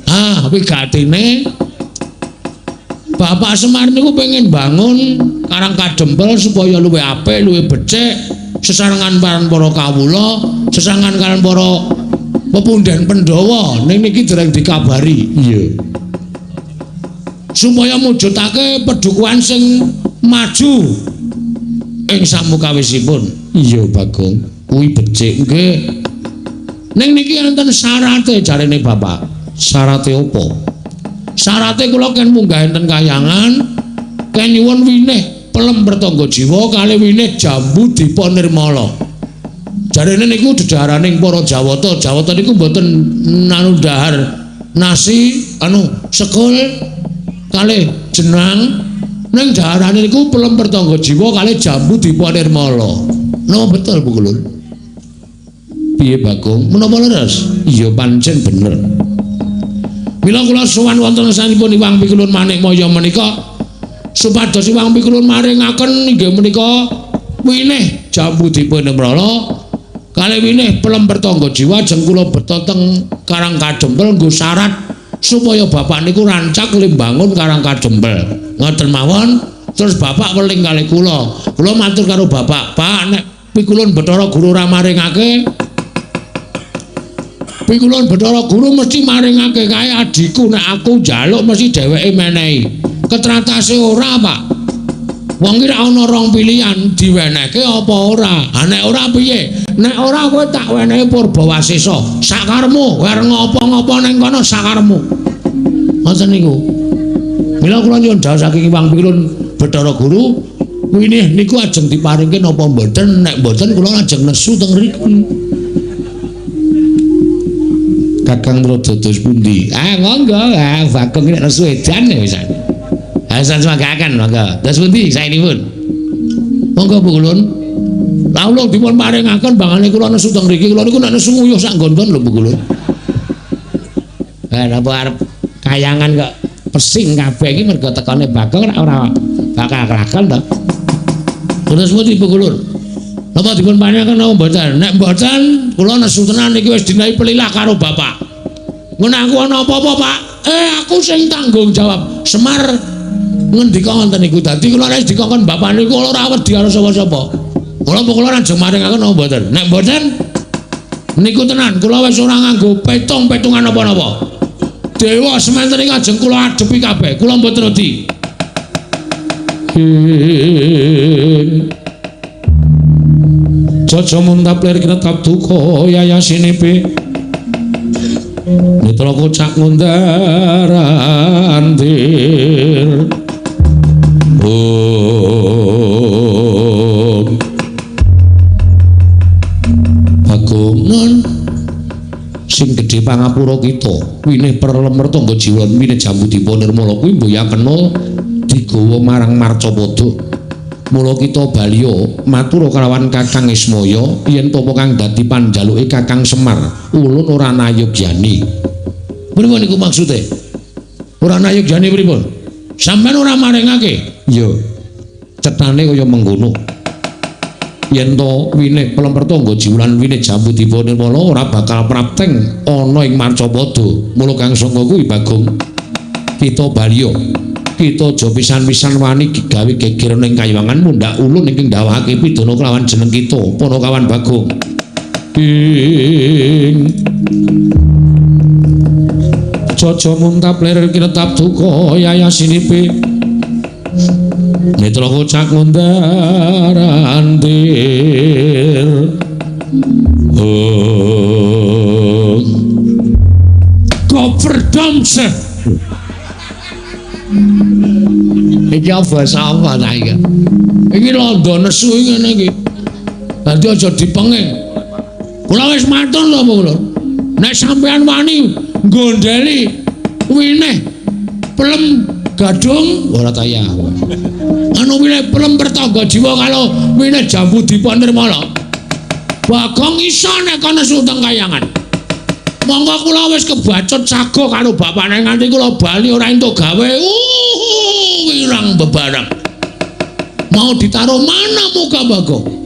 Ah, wigatine Bapak Semar niku pengen bangun Karang Kadempel supaya luwih apik, luwih becik, sesarengan karo para kawula, sesarengan karo para pepundhen Pandhawa. Ning niki dereng dikabari. Iya. Supaya mujudake pedukuhan sing maju ing samukawisipun. Iya, Bagong. Kuwi becik nggih. Ning niki enten syarate jarene Bapak. Syarate apa? Syarate kula ken munggah enten Kahyangan ken nyuwun winih pelem pertangga jiwa kalih winih jambu dipa nirmala. Jarene niku dedaharaning para Jawata. Jawata niku mboten anu dahar nasi sekul kalih jenang ning daharane niku pelem pertangga jiwa kalih jambu dipa nirmala. Napa betul Bu Kulun? Piye Bagong? Menapa leres? Iya pancen bener. Mila kula sowan wonten sanipun Iwang Pikulun Manikmaya menika supados Iwang Pikulun maringaken inggih menika winih jambu dipa nirmala kalih winih pelem pertangga jiwa jeng kula beto teng Karang Kadempel nggo syarat supaya bapak niku rancak limbangun Karang Kadempel. Ngoten mawon. Terus bapak weling kalih kula. Kula matur karo bapak, "Pak, nek Pikulun Bathara Guru ra maringake, Pikulun Bathara Guru mesti maringake kae adikku, nek aku njaluk mesti dheweke menehi." Ketratase ora, Pak. Wong iki ra ana rong pilihan, diwenehke apa ora. Ha nek ora piye? Nek ora kowe tak wenehi Purbawasesa. Sakaremu, arep ngopo-ngopo ning kono sakaremu. Ngoten niku. Mila kula nyuwun dawuh saking Iwang Pikulun Bathara Guru, winih niku ajeng diparingke napa mboten? Nek mboten kula ajeng nesu teng mriki. Kakang kula dados pundi? Monggo, Bagong nek nesu edan wis. Hasan semagakan monggo. Dados pundi saenipun? Monggo Bu Kulun. Laulung dipun paringaken bangane kula nesu teng mriki. Kula niku nek nesu nguyuh sak nggon-nggon lho Bu Kulun. Napa arep Kahyangan kok pesing kabeh iki mergo tekane Bagong ora bakal kelakon to. Terus pundi Bu Kulun? Napa dipun paringaken napa mboten? Nek mboten kula nesu tenan iki wis dinahi pelilah karo bapak. Ngono aku ana apa-apa, Pak? Aku sing tanggung jawab. Semar ngendika ngoten niku. Dadi kula nek dikongkon bapak niku ora wedi karo sapa-sapa. Kula ajeng maringaken napa mboten? Nek mboten niku tenan kula wis ora nganggo petung-petungan apa-apa. Dewa semanten iki ajeng kula adepi kabeh. Kula mboten wedi. Jaja muntap lir kinetap duka yayasinepe. Mitra kocak ngundarandir. Bagong non sing gedhe pangapura kita winih perlemer tangga jiwa winih jambu dipa nirmala kuwi mboya kena digawa marang Marcapada. Mula kita balya matur kelawan Kakang Ismaya yen apa kang dadi panjaluke Kakang Semar ulun ora nayogyani. Pripun niku maksude? Ora nayogyani pripun? Sampeyan ora maringake? Ya. Cetane kaya mengkono. Yen to winih pelem pertangga jiwulan winih jambu dipa nirmala ora bakal prapteng ana ing Marcapada. Mula Kang Sangga kuwi Bagong kita balya kita aja pisan-pisan wani gawe geger ning Kahyangan mundhak ulun iki ndawahake pidana kelawan jeneng kita Panakawan Bagong. Jaja muntap lir kinetap duka yayasinipe. Mitra kocak ngundarandir. Koperdamse. Iki basa apa ta iki? Iki londo nesu ngene iki. Dadi aja dipenging. Kula wis matur lho kula. Nek sampean wani gondeli winih pelem gadung ora tayah. Anu winih pelem pertangga jiwa kalau winih jambu dipa nirmala. Bagong iso nek kono teng Kahyangan. Monggo kula wis kebacut sago karo bapakne nganti kula bali ora entuk gawe. Wirang bebarang. Mau ditaruh mana muka Bagong?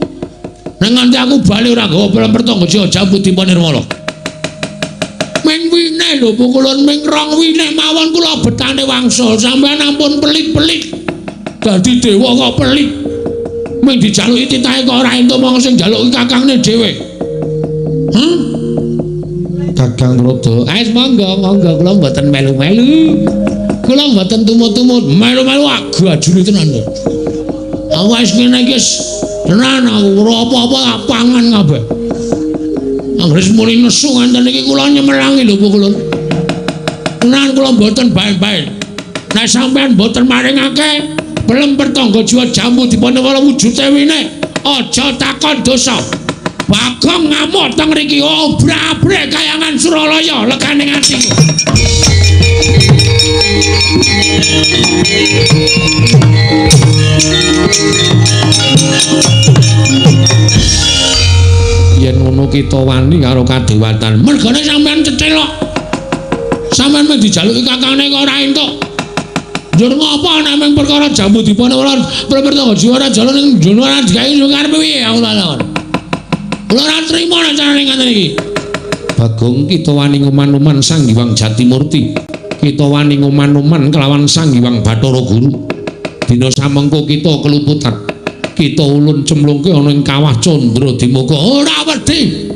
Nek nganti aku bali ora gawa pelem pertangga jiwa jambu dipa nirmala. Ming winih lho Bu Kulun ming rong winih mawon kula betane wangsul sampeyan ampun pelit-pelit. Dadi dewa kok pelit. Ming dijaluki titahe kok ora entuk mong sing njaluki kakangne dhewe. Kakang Rodo, monggo kula mboten melu-melu. Kula mboten tumut-tumut, melu-melu agajune tenan. Awis ngene iki tenan aku ora apa-apa pangan kabeh. Anggres muni nesu ngenten iki kula nyemelangi lho Bu Kulun. Tenan kula mboten bae-bae. Nek sampean mboten maringake pelem pertangga jiwa jambu dipunwala wujud ewine, aja takon dosa. Bagong ngamuk teng mriki obrak-abrik kayangan Suralaya legane ati. Yen ngono kita wani karo kadewatan. Mergane sampean cetelok. Sampean mung dijaluki kakane kok ora entuk. Njur ngopo nek mung perkara jambu dipunwala pertangga jiwa ora jalan ning njono ora digawe karepe piye aku lakon. Kula ora trima nek carane ngoten iki. Bagong kita wani ngoman-oman Sang Hyang Jatimurti. Kita wani ngoman-oman kelawan Sang Hyang Bathara Guru. Dina samengko kita keluputan. Kita ulun cemplungke ana ing kawah Candra Dimuka. Ora wedi.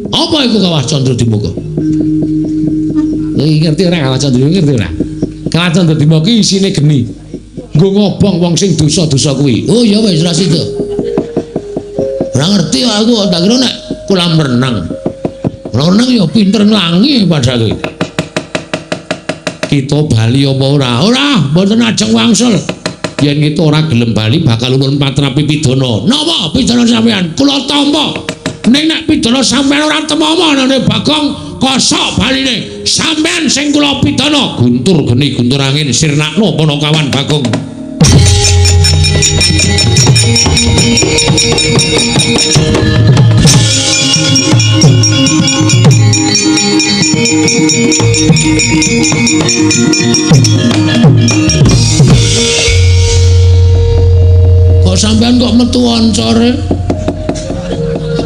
Apa iku kawah Candra Dimuka? Ngerti ora kawah Candra Dimuka ngerti ora? Kawah Candra Dimuka isine geni. Nggo ngobong wong sing dosa-dosa kuwi. Oh ya wis ra sida. Ora ngerti aku tak kira nek kolam renang. Renang ya pinter nglangi padahal. Kita bali apa ora? Ora, mboten ajeng wangsul. Yen kita ora gelem bali bakal ulun patrapi pidana. Napa pidana sampean? Kula tampa. Ning nek pidana sampean ora temomo nane Bagong kosok baline. Sampean sing kula pidana. Guntur geni guntur angin sirnakno Panakawan Bagong. Kok sampean kok metu oncore?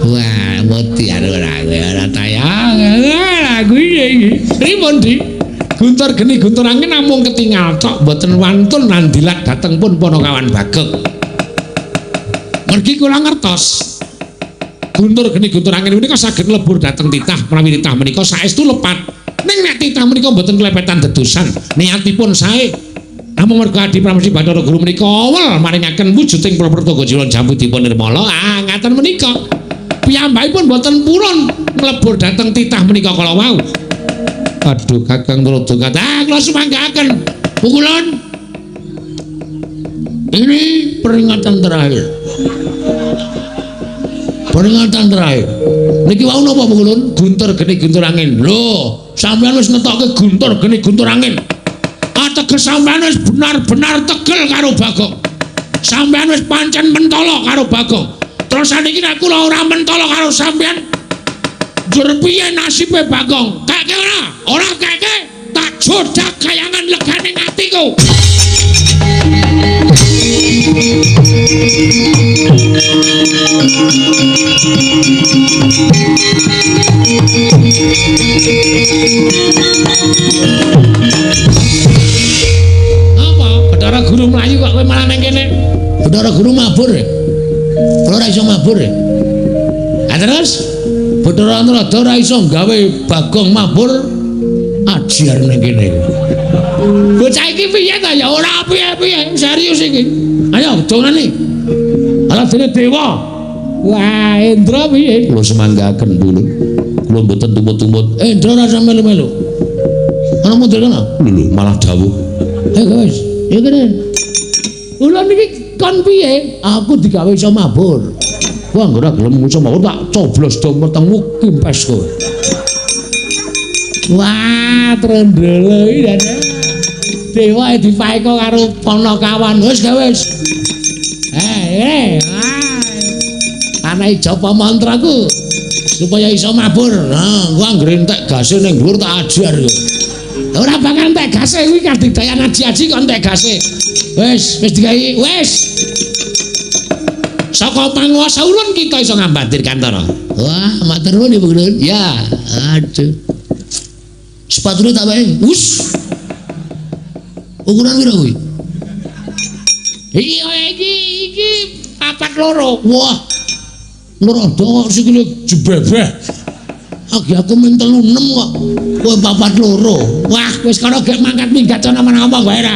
Wah, mati ora tayang. Lagu iki. Pripun, Dik? Guntur geni guntur angin namung ketingal tok mboten wantun nandilat dateng pun Panakawan Bagong. Mergi kula ngertos. Guntur geni guntur angin menika saged lebur dateng titah menawi titah menika saestu lepat. Ning nek titah menika mboten klepetan dedosan, niatipun sae. Namung merga Adi Pramesti Bathara Guru menika awel maringaken wujuding Prapertoga Jiwa Jambu dipun nirmala. Ngaten menika. Piyambakipun mboten purun mlebur dateng titah menika kala wau. Aduh Kakang Narodo kata, kula sumanggaken. Pukulun. Ini peringatan terakhir. Peringatan terakhir. Niki wau napa Pukulun? Guntur geni guntur angin. Lho, sampean wis ngetokke guntur geni guntur angin. Ateges sampean wis benar-benar tegel karo Bagong. Sampean wis pancen mentala karo Bagong. Terus saniki nek kula ora mentala karo sampean, jur piye nasibe Bagong? Kake ora? Ora kake, tak jodak kayangan legane atiku. Apa? Bathara Guru mlayu kok kowe malah nang kene? Bathara Guru mabur. Kula ora iso mabur. Terus Bathara Narada ora iso gawe Bagong mabur ajar nang kene. Bocah iki piye ta ya ora piye-piye, serius iki. Ayo dongane. Ala dene dewa. Wah, Indra piye? Kula semanggaken dulu. Kula mboten tumut-tumut. Indra ora sampe melu. Ana mundur kana? Lho, malah dawuh. Ayo guys, ya kene. Kula niki kon piye? Aku digawe iso mabur. Wah, ora gelem iso mabur tak coblos do metengmu kimpes kowe. Wah, trendele iki dewa dipaeka karo Panakawan. Wis wis. Anae japa mantraku supaya iso mabur. Nah, gua ngrentek gase ning dhuwur tak ajar kok. Ora bakal entek gase kuwi kadidayan aji-aji kok entek gase. Wis digawe, wis. Saka panguwasa ulun kita iso ngambatir kantara. Wah, matur nuwun Ibu Guru. Ya, aduh. Sepatune tak wae. Wus. Ukuran piro kuwi? Iki papat loro. Wah. Nerada sikile jebebeh. Aku men 36 kok. Kowe papat loro. Wah, wis kana gek mangkat minggat ana menapa wae ra.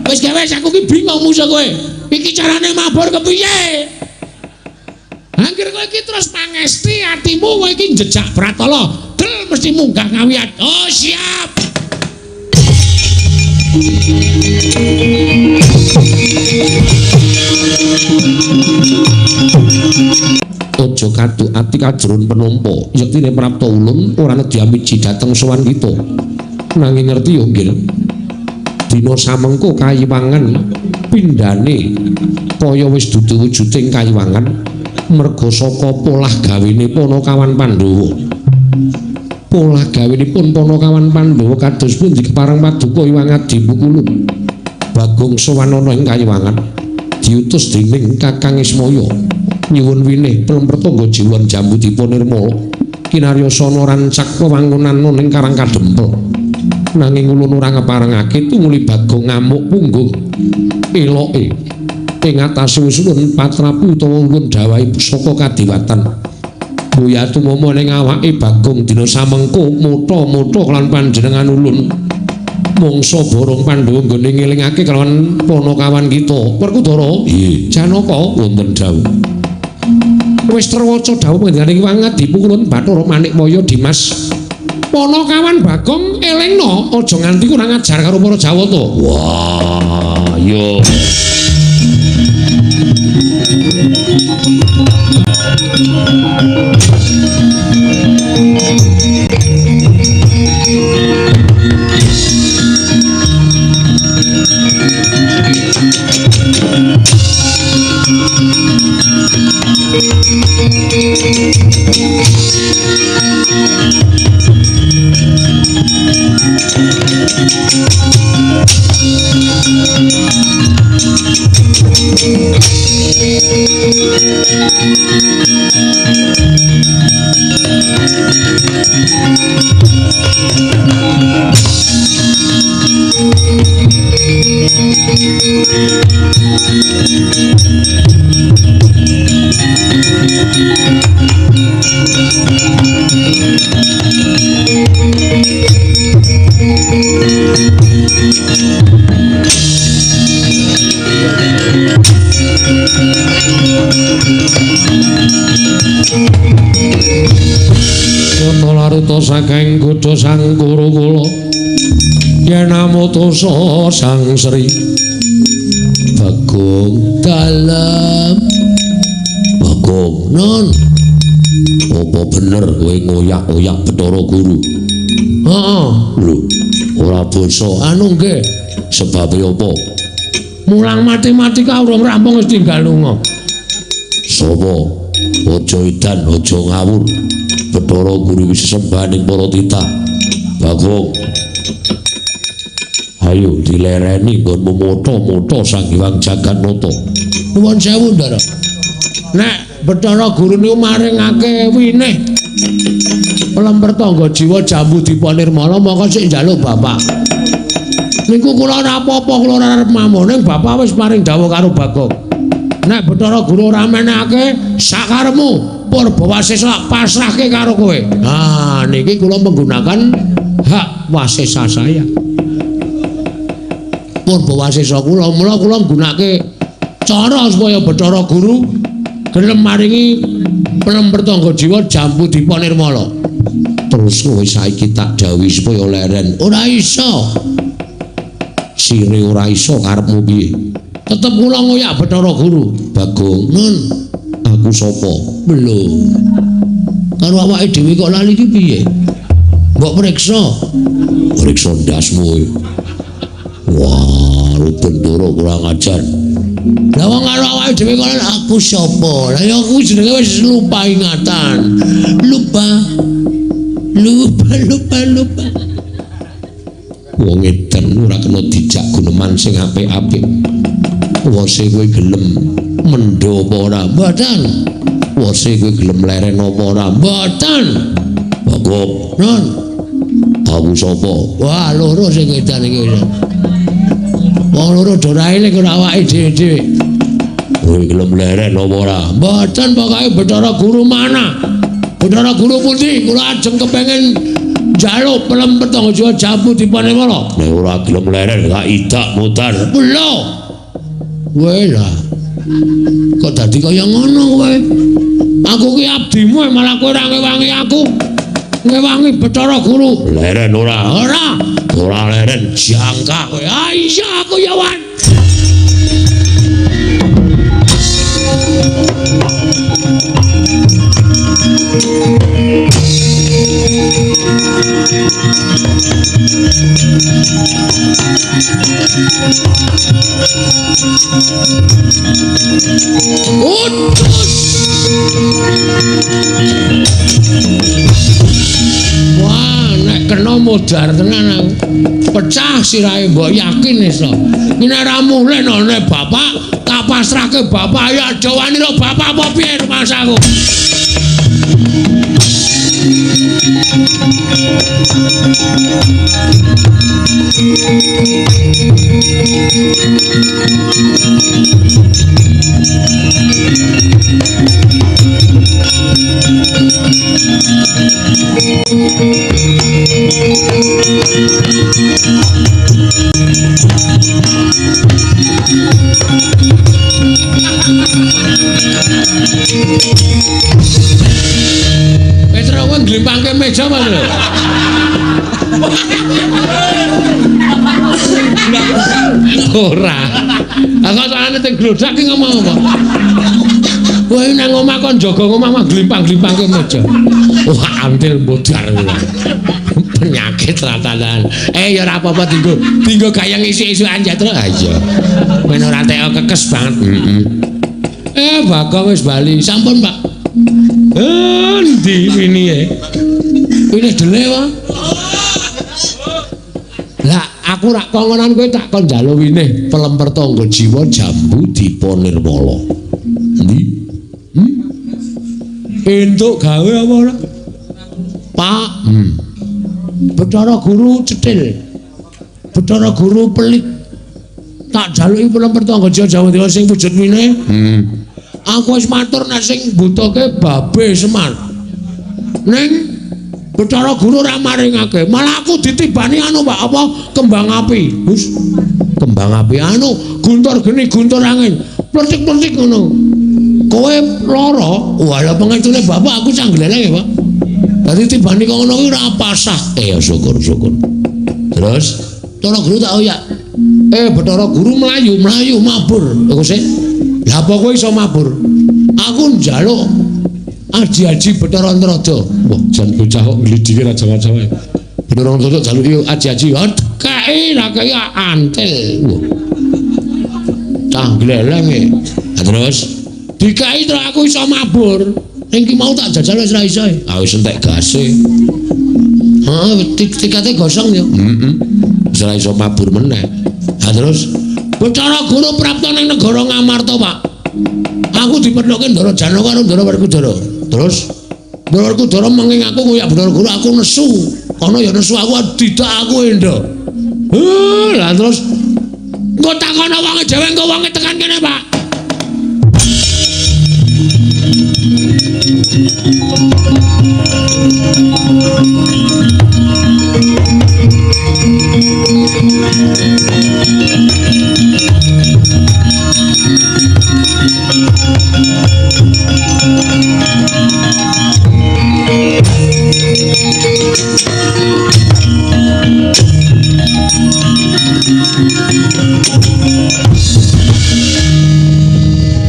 Wis aku ki bingung musuh kowe. Iki carane mabur kepiye? Angger kowe iki terus pangesti atimu kowe iki njejak Pratala. Del mesti munggah ngawiyat. Oh, siap. Aja kaduk ati kajroning penampa yektine prapta ulun ora nedya miji dhateng sowan kita nanging ngerti yo nggih dina samengko kayiwangan pindhane kaya wis dudu wujuding kayiwangan merga saka polah gawene Panakawan Pandhawa polah gawenipun Panakawan Pandhawa kados pundi kepareng paduka Hyang Adi Pukulun Bagong sowan ana ing kayiwangan diutus dening Kakang Ismaya nyuwun winih Pelempertangga Jiwan Jambudipun Nirmala kinaryosana rancak wewangunan ning Karang Kadempel nanging ulun ora ngeparengake tumuli Bagong ngamuk punggung eloke ing atase usulun patrapu utawa ulun dawahe saka kadiwatan boya tumama ning awake Bagong dina samengko mutha-mutha lan panjenengan ulun mangsa borong Pandhawa nggone ngelingake kelawan Panakawan kita Werkudara nggih Janaka wonten dawuh wis terwaca dawuh panjenengan Hyang Adi Pukulun Bathara Manikmaya Dimas Panakawan Bagong elingno aja nganti kurang ajar karo para Jawata. Wah, yo. Saking Kudu Sang Guru kula yen amutusa Sang Sri Bagong dalem Bagong non apa bener kowe ngoyak-oyak Bathara Guru heeh lho ora basa anu nggih sebab apa mulang matematika urung rampung wis tinggal lunga sapa aja edan aja ngawur Bathara Guru wis sembahaning para titah Bagong ayo dilereni nggonmu motho-motho Sang Hyang Jagatnata nuwun sewu Ndara nek Bathara Guru niku maringake winih Pelempertangga Jiwa Jambudipun Nirmala mongko sik njaluk Bapak niku kula ora apa-apa kula ora arep mamuning Bapak wis maring dawuh karo Bagong nek Bathara Guru ora menake sakarepmu Purbawasesa pasrahke karo kowe. Nah, niki kula menggunakan hak wasesa saya. Purbawasesa kula mula kula nggunakake cara supaya Bathara Guru gelem maringi Pelempertangga Jiwa Jambudipun Nirmala. Terus kowe saiki tak dawuhi supaya leren. Ora iso. Sire ora iso karepmu piye? Tetep kula ngoyak Bathara Guru. Bagong, Nun. Aku sapa? Belum. Karo awake dhewe kok lali iki piye? Mbok priksa. Priksa ndasmu. Wah, Rupendoro kurang ajar. Lah wong karo awake dhewe kok aku sapa? Lah ya aku jenenge wis lupa ingatan. Lupa. Wong edan ora kena dijak guneman sing apik-apik. Wose kowe gelem mendho apa ora? Mboten. Wose kowe gelem leren apa ora? Mboten. Bagong, Nun. Aku sapa? Wah, loro sing edan iki. Wong loro do ra eling karo awake dhewe-dhewe. Kowe gelem leren apa ora? Mboten pokoke Bathara Guru mana? Bathara Guru pundi? Kula ajeng kepengin njaluk Pelempertangga Jiwa Jambudipun Nirmala. Nek ora gelem leren gak idak mutar. Lho. Kowe lah. Kok dadi kaya ngono kowe? Aku ki abdimu malah kowe ora ngewangi aku. Ngewangi Bathara Guru. Leren ora. Ora. ora leren jangka kowe. Ah iya aku ya wan. Utus. Wah, nek kena modar tenan aku. Pecah sirahe mbok yakin iso. Iki nek ra mulih nek bapak tak pasrahke bapak ya aja wani lho bapak apa piye Mas aku. Petra wong glimpangke meja Mas lho. Ora. Aku soalnya teng glodak ki ngomong apa? Kowe nang omah kon jaga omah mah glimpang-glimpangke meja. Wah, antil modar. Penyakit ratalan. Ya ora apa-apa tinggo gayang isi-isian jatro aja. Men ora teko kekes banget. Bagong wis bali. Sampun, Pak. Endi ini Ini dele wae. Lah aku rak kongonan kowe tak kon njaluk winih pelemper tangga jiwa jambu dipa nirmala. Endi? Entuk gawe apa ora? Pak. Bathara Guru cetil. Bathara Guru pelit. Tak jaluki pelemper tangga jiwa jambu dipa sing wujud winih. Aku wis matur nek sing butuhke Babe Semar. Ning Bathara Guru ora maringake, malah aku ditibani anu Pak apa kembang api. Wis kembang api anu guntur geni guntur angin. Pletik-pletik ngono. Kowe lara, walah pengecune bapak aku canggleleng ya Pak. Dadi tibani kok ngono kuwi ora pasah. Ya syukur-syukur. Terus Bathara Guru tak oyak. Bathara Guru mlayu mabur. Iku sik. Lah apa kowe iso mabur? Aku njaluk aji-aji Bathara Antarada. Wah, jan bocah kok nglidike ra jawa-jawa. Bathara Antarada jaluki aji-aji. Kae ra kaya antil. Wah. Cah gleleng e. Terus dikai terus aku iso mabur. Ning ki mau tak jajal wis ra iso. Wis entek gase. Tikate gosong ya. Wis ra iso mabur meneh. Terus Bathara Guru prapta ning negara Ngamarta, Pak. Aku dipethokke Ndara Janaka karo Ndara Werkudara. Terus Ndara Werkudara menging aku koyo Bathara Guru aku nesu. Kono ya nesu aku didak aku endo. Lah terus engko takono wonge dhewe engko wonge tekan kene, Pak.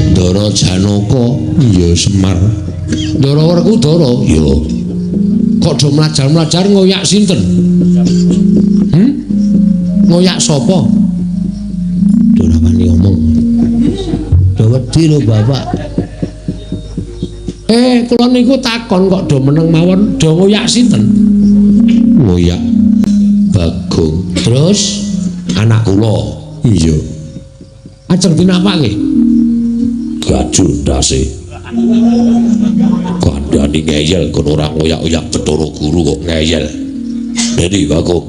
Ndara Janaka ya Semar. Ndara Werkudara ya. Kok do mlajar-mlajar ngoyak sinten? Ngoyak sapa? Ora wani ngomong. Do wedi lho Bapak. Kula niku takon kok do meneng mawon, do ngoyak sinten? Ngoyak Bagong. Terus anak kula. Iya. Ajeng dinapake? Gajul ndase. Kandhane ngeyel kono ora ngoyak-oyak Bathara Guru kok ngeyel. Dadi Bagong,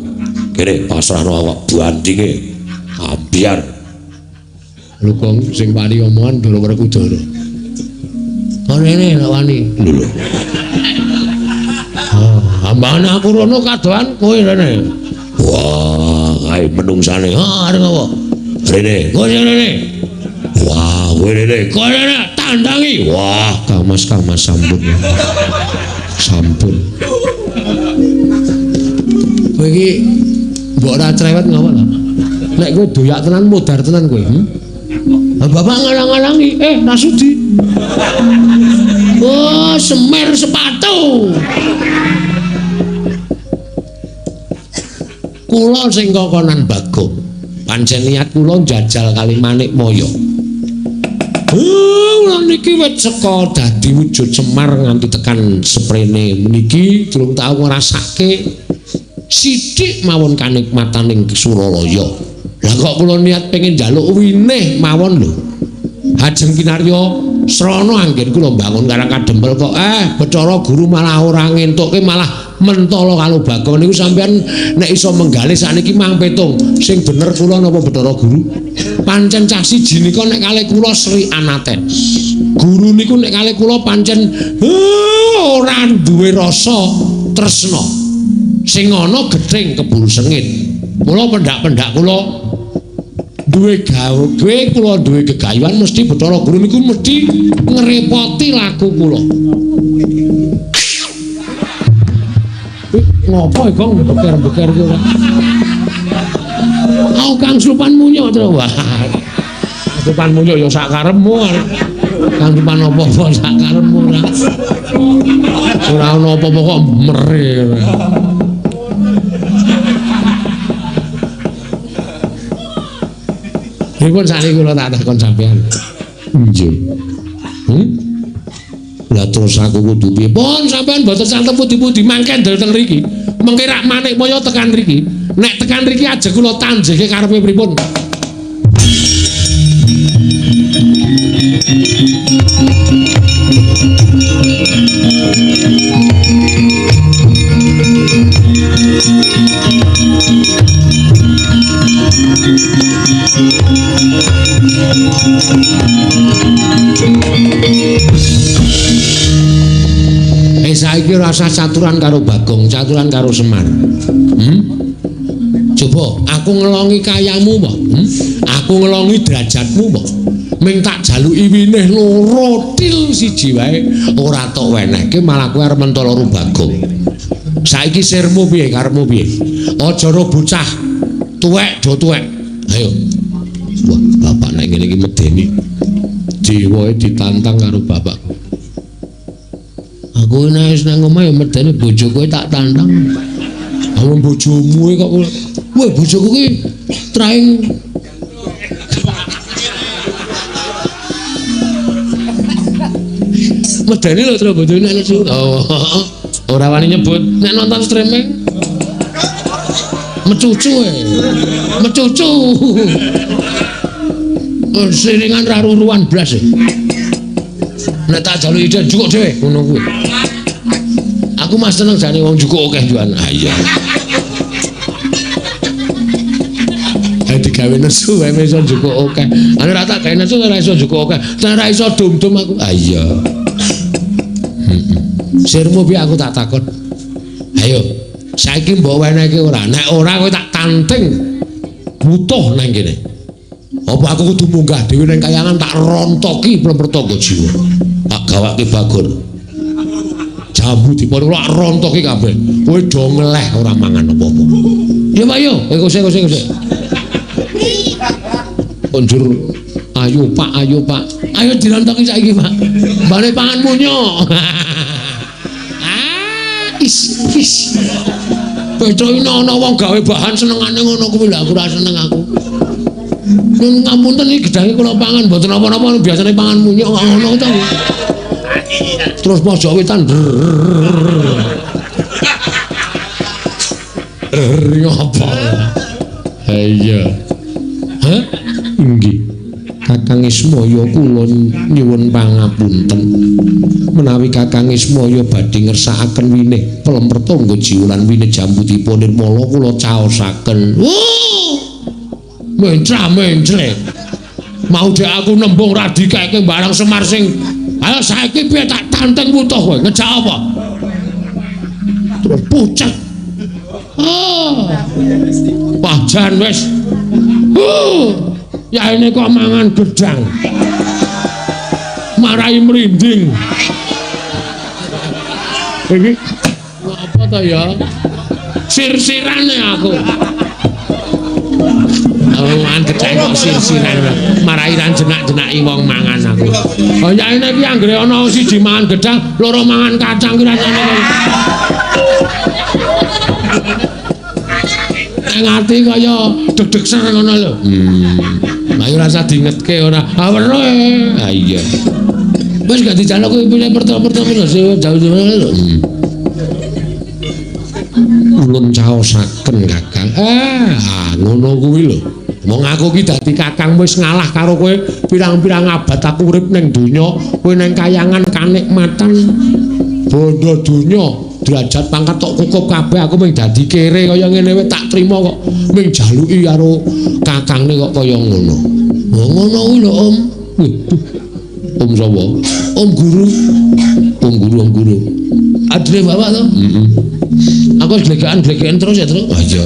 kene pasrahno awak bandinge. Ambiar. Lho Kong sing wani omongan Ndara Werkudara. Rene lak wani. Lho. Ambane aku rono kadohan kowe rene. Wah, kae menungsane. Arep apa? Rene, kowe rene. Wah, kowe rene. Kowe rene tandangi. Wah, Kang Mas sampun. Sampun. Kowe iki Mbok ora cerewet ngapa to? Nek kowe doyak tenan modar tenan kowe. Bapak ngalang-alangi, Rasudi. Oh, semer sepatu. Kula sing kokonan Bagong. Pancen niat kula njajal kali Manik Maya. Kula niki wit seka dadi wujud Semar nganti tekan seprene niki durung tau ngrasake sithik mawon kanikmataning Suralaya. Lah kok kula niat pengen njaluk winih mawon lho. Ajeng kinarya srana anggen kula bangun Karang Kadempel kok Bathara Guru malah ora ngentukke malah mentala karo Bagong niku sampean nek iso menggalih sakniki mang petung sing bener kula napa Bathara Guru pancen cah siji nika nek kalih kula Sri Anaten guru niku nek kalih kula pancen ora duwe rasa tresna sing ana gething kebul sengit mula pendak-pendak kula duwe gawe kula duwe gegayuhan mesti Bathara Guru niku mesti ngrepoti laku kula. Ngopo Gong beker-beker ku. Aku Kang Supan Munyo to. Wah. Supan Munyo ya sak karepmu. Kang Supan apa-apa sak karepmu ora. Ora ono apa-apa kok mere. Dipun sakniki kula tak takon sampean. Nggih. Lah terus aku kudu piye? Pun sampean mboten santen putih-putih mangken dateng mriki. Mengke rak Manik Maya tekan mriki. Nek tekan mriki aja kula tanjeke karepe pripun. Saiki rasa caturan karo Bagong, caturan karo Semar. Coba aku ngelongi kayamu apa? Aku ngelongi derajatmu apa? Ming tak jaluki winih loro til siji wae ora tok wenehke malah kowe arep mentala karo Bagong. Saiki sirmu piye karepmu piye? Aja ro bocah tuwek do tuwek. Ayo. Wah, bapak nek ngene iki medeni. Jiwae ditantang karo bapak. Aku nek wis nang omah ya medeni bojo kowe tak tantang. Awon bojomu kok kowe bojoku ki traing medeni lho terus bojone nek nesu. Oh, ora wani nyebut nek nonton streaming. Mecucu mecucu. Siringan ra ruruan blas. Nek tak jaluki ide cukup dhewe ngono kuwi. Aku mas seneng jane wong cukup akeh juan. Ah iya. Digawe nesu wae iso cukup akeh. Ana ra tak gawe nesu ora iso cukup akeh. Ora iso dum-dum aku. Ah iya. Sirmu piye aku tak takon. Ayo, saiki mbok wenehke ora. Nek ora kowe tak tanting butuh nang kene. Apa aku kudu munggah dhewe ning kayangan tak rontoki pertangga jiwa. Tak gawake Bagong. Jambu dipun ora rontoki kabeh. Kowe do ngeleh ora mangan apa-apa. Ya Pak yo, kose. Konjur ayo Pak. Ayo dirontoki saiki Pak. Mbane pangan munyo. Is. Beto ana wong gawe bahan senengane ngono kuwi lha aku ora seneng aku. Ngapunten iki gedhange kula pangan mboten apa-apa biasane pangan munyo ngono to. Terus pojok wetan. Apa? Iya. Hah? Nggih. Kakang Ismaya kula nyuwun pangapunten. Menawi Kakang Ismaya badhe ngersakaken winih pelempertangga jiwa lan winih jambutipun nirmala kula caosaken. Mencra-mencre. Mau dek aku nembung ra dikeke barang Semar sing ayo saiki piye tak tanteng wutuh kowe ngejak apa? Terus pucet. Pajan wis. Ya ini kok mangan gedang. Marai merinding. Iki apa to ya? Sir-sirane aku. Mangan gedhe kok sir-siran. Marai ran jenak-jenaki wong mangan aku. Oh ya ini iki anggere ana siji mangan gedang, loro mangan kacang ki rasane kaya. Ngati kaya deg-deg ser ngono lho. Ayo rasa diingetke ora. Ah weruh. Ah iya. Wis gak dijaluk kuwi pertama-pertama jauh-jauh lho. Ulun caosaken Kakang. Ngono kuwi lho. Wong aku ki dadi Kakang wis ngalah karo kowe pirang-pirang abad aku urip ning donya, kowe ning kayangan kanikmatan bondo donya, derajat pangkat tok cukup kabeh aku mung dadi kere kaya ngene wae tak trima kok mung jaluki karo Kakangne kok kaya ngono. Oh ngono kuwi lho Om. Om sapa? Om Guru. Om Guru. Adre bapak to? Aku glegekan terus ya, Tru. Oh iya.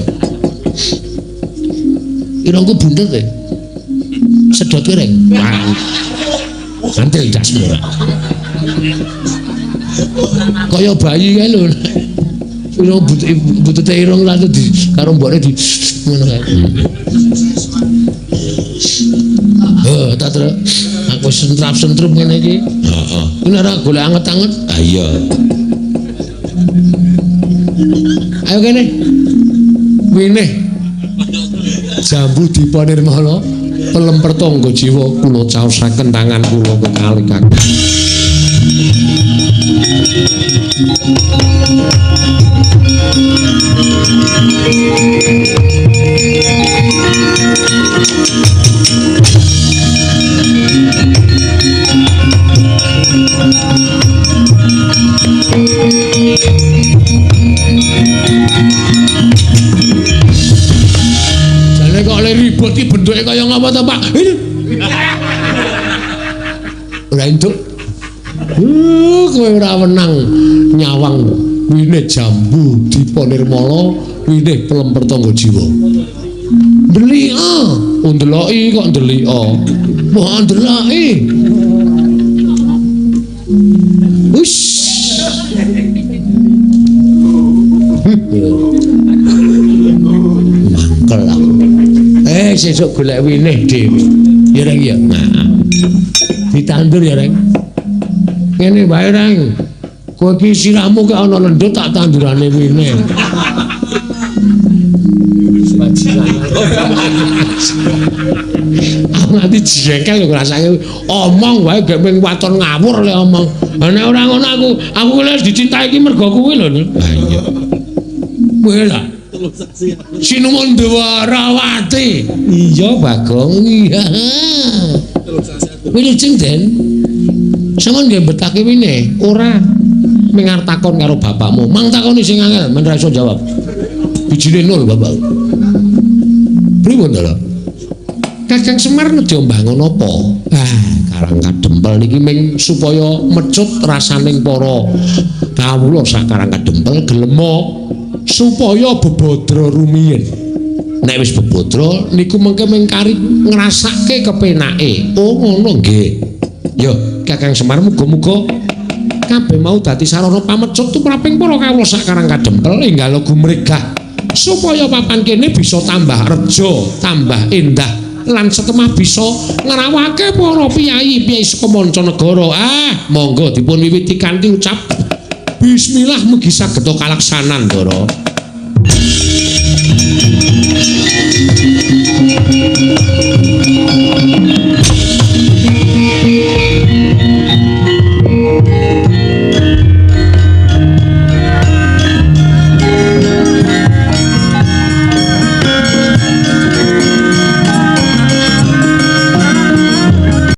Irungku buntet e. Sedot kereng. Mantel dasmu ora. Kaya bayi kae lho. Irung butute irung lan di karo mbokne di ngono kae. Tak Tru. Aku sentrap-sentrup ngene iki. Heeh. Ini ora golek anget-anget. Ah iya. Ayo kene. Wene. Jambu dipanirmala pelemper tangga jiwa kula caosaken tangan kula kekalih Kakang. Ribut iki bentuke kaya ngapa to, Pak? Ora entuk. Kowe ora wenang nyawang wine jambu dipanirmala, wine pelemper tangga jiwa. Ndelika, ndeloki kok ndelika. Mbok ndeloki. Wis. Mangkel aku. Sesuk golek winih dhewe. Ya Reng ya. Nah. Ditandur ya Reng. Ngene wae Reng. Kowe iki sirahmu kok ana lendut tak tandurane winih. Nanti jengkel lho rasane omong wae gek ming waton ngawur le omong. Lah nek ora ngono aku wis dicintai iki mergo kuwi lho. Lah iya. Kowe lah Sinuwun Dwarawati. Iya Bagong. Iya. Wilujeng Den. Sampeyan nggih betake wine? Ora. Ming arep takon karo bapakmu. Mang takoni sing angel, men ra iso jawab. Bijine nol bapak. Pripun to? Kakang Semar nedya mbangun apa? Karang Kadempel niki ming supaya mecut rasaning para kawula sak Karang Kadempel gelem supaya bebodro rumiyin. Nek wis bebodro niku mengke mengkari ngrasake kepenake. Oh ngono nggih. Yo Kakang Semar muga-muga kabeh mau dadi sarana pamecut tumraping para kawula sak Karang Kadempel enggal gumregah supaya papan kene bisa tambah rejo, tambah endah lan setemah bisa ngrawake para piyai-piyai saka mancanegara. Monggo dipun wiwiti kanthi ucap bismillah mugi saged kalaksanan Ndara.